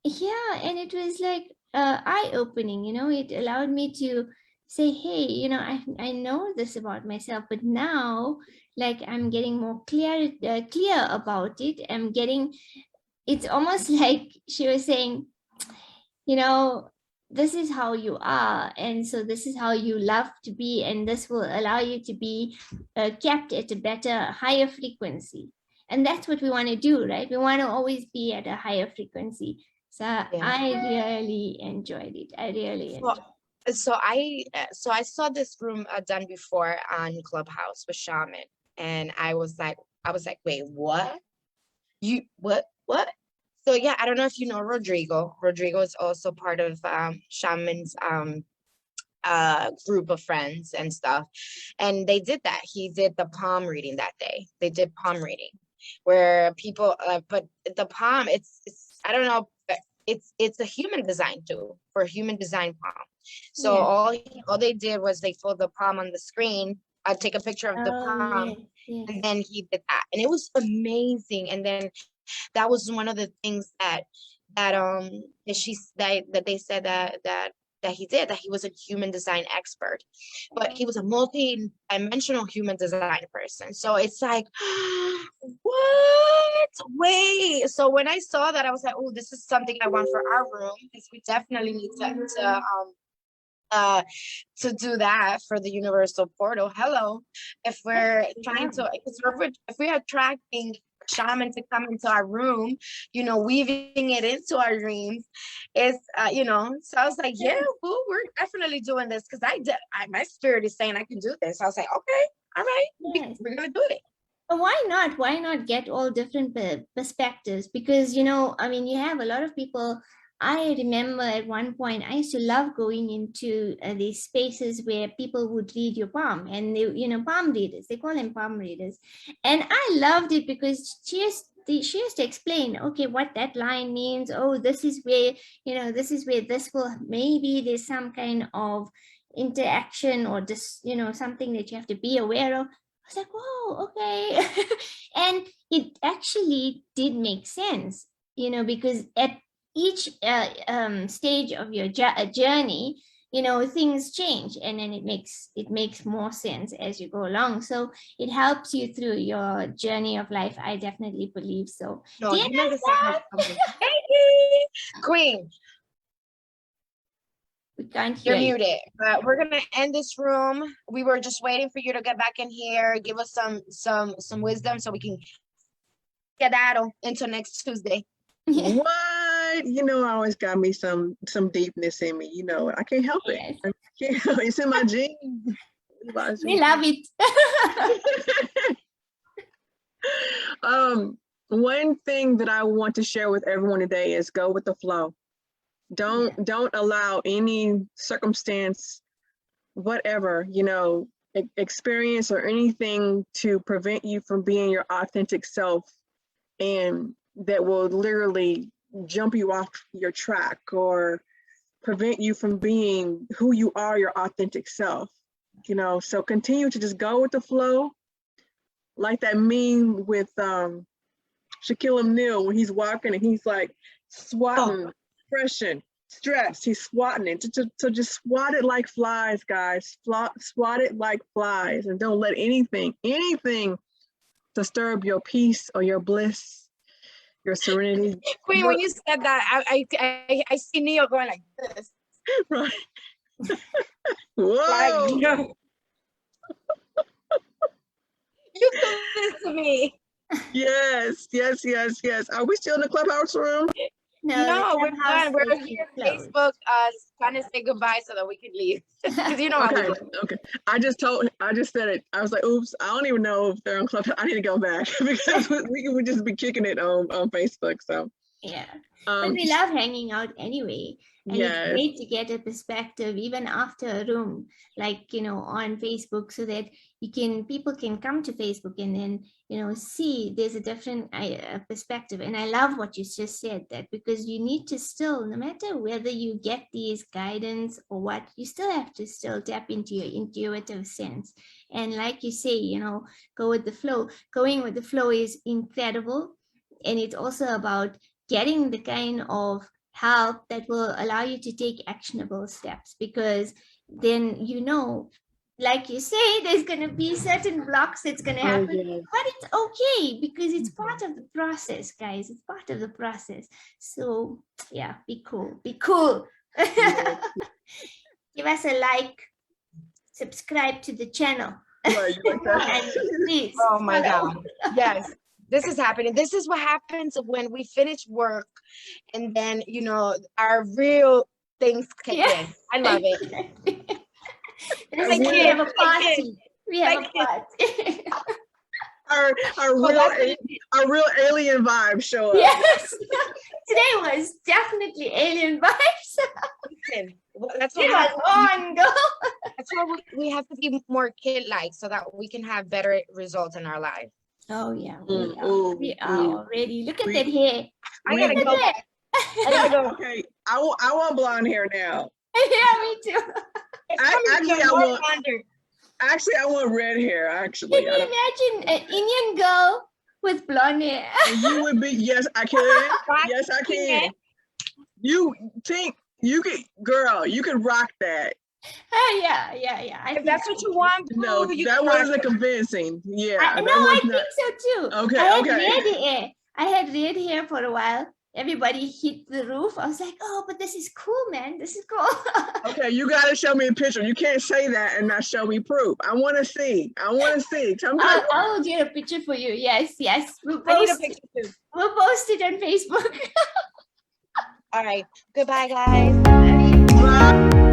Yeah, and it was like eye-opening, you know. It allowed me to say, hey, you know, I know this about myself, but now, like, I'm getting more clear about it. I'm getting, it's almost like she was saying, you know, this is how you are, and so this is how you love to be, and this will allow you to be kept at a better, higher frequency. And that's what we want to do, right? We want to always be at a higher frequency. So I really enjoyed it. I really enjoyed it. So I saw this room done before on Clubhouse with Shaman, and I was like, wait, what? What? So yeah, I don't know if you know Rodrigo. Rodrigo is also part of Shaman's group of friends and stuff, and they did that. He did the palm reading that day. They did palm reading where people, but the palm, it's I don't know, it's a human design tool for human design palm. So all they did was they fold the palm on the screen. I'd take a picture of the palm, and then he did that, and it was amazing. And then that was one of the things that they said that he did, that he was a human design expert, but he was a multi-dimensional human design person. So it's like, what? Wait. So when I saw that, I was like, oh, this is something I want for our room, because we definitely need to do that for the universal portal. Hello. If we're trying to, if we're attracting shaman to come into our room, you know, weaving it into our dreams, is you know. So I was like, yeah, well, we're definitely doing this, because my spirit is saying I can do this. I was like, okay, all right, we're gonna do it. But why not get all different perspectives? Because, you know, I mean, you have a lot of people. I remember at one point, I used to love going into these spaces where people would read your palm, and they, you know, palm readers, they call them palm readers. And I loved it because she has to explain, okay, what that line means. Oh, this is where, you know, this is where this will, maybe there's some kind of interaction, or just, you know, something that you have to be aware of. I was like, whoa, okay. And it actually did make sense, you know, because at each stage of your journey, you know, things change, and then it makes more sense as you go along. So it helps you through your journey of life. I definitely believe so. No, you know Queen. We can't hear You're you. muted. But we're gonna end this room. We were just waiting for you to get back in here, give us some wisdom, so we can get out until next Tuesday. What? You know, I always got me some deepness in me. You know, I can't help it. I can't help it. It's in my genes. We love it. One thing that I want to share with everyone today is go with the flow. Don't allow any circumstance, whatever, you know, experience or anything to prevent you from being your authentic self, and that will literally jump you off your track or prevent you from being who you are, your authentic self, you know. So continue to just go with the flow, like that meme with Shaquille O'Neal when he's walking and he's like swatting depression, stress, he's swatting it. So just swat it like flies, guys. Swat it like flies, and don't let anything disturb your peace or your bliss, your serenity. Queen, when you said that, I see Neo going like this. Right. Whoa. Like, you know, you do this to me. Yes. Are we still in the clubhouse room? No, we're done. We're here on Facebook trying to say goodbye so that we can leave. Because you know how we do. Okay. I just said it. I was like, oops, I don't even know if they're on clubhouse. I need to go back because we would just be kicking it on Facebook. So Yeah. But we love hanging out anyway. And it's Yes. great to get a perspective even after a room, like, on Facebook, so that people can come to Facebook and then, see there's a different perspective. And I love what you just said, that because you need to still, no matter whether you get these guidance or what, you still have to still tap into your intuitive sense. And like you say, go with the flow. Going with the flow is incredible. And it's also about getting the kind of help that will allow you to take actionable steps, because then, like you say, there's going to be certain blocks that's going to happen, but it's okay because it's part of the process, guys. It's part of the process. So yeah, be cool. Give us a like, subscribe to the channel. Right, you like that? And please. Oh my God. Yes. This is happening. This is what happens when we finish work and then, our real things kick in. I love it. It's like we have a party. We have a party. Our real alien vibes show up. Yes. Today was definitely alien vibes. Listen, that's what it was on go. That's why we have to be more kid-like so that we can have better results in our life. Oh yeah, we are already. Look at that hair. I gotta go back. I gotta go. Okay, I want blonde hair now. Yeah, me too. Actually, I want red hair. Actually, can you imagine an Indian girl with blonde hair? You would be. Yes, I can. Yes, I can. You think you could, girl? You could rock that. Yeah. If that's what you want, no, that wasn't convincing. Yeah, I think so too. Okay. I had red hair for a while. Everybody hit the roof. I was like, oh, but this is cool, man. This is cool. Okay, you gotta show me a picture. You can't say that and not show me proof. I want to see. Tell me. I will get a picture for you. Yes. We'll post it on Facebook. All right. Goodbye, guys. Bye.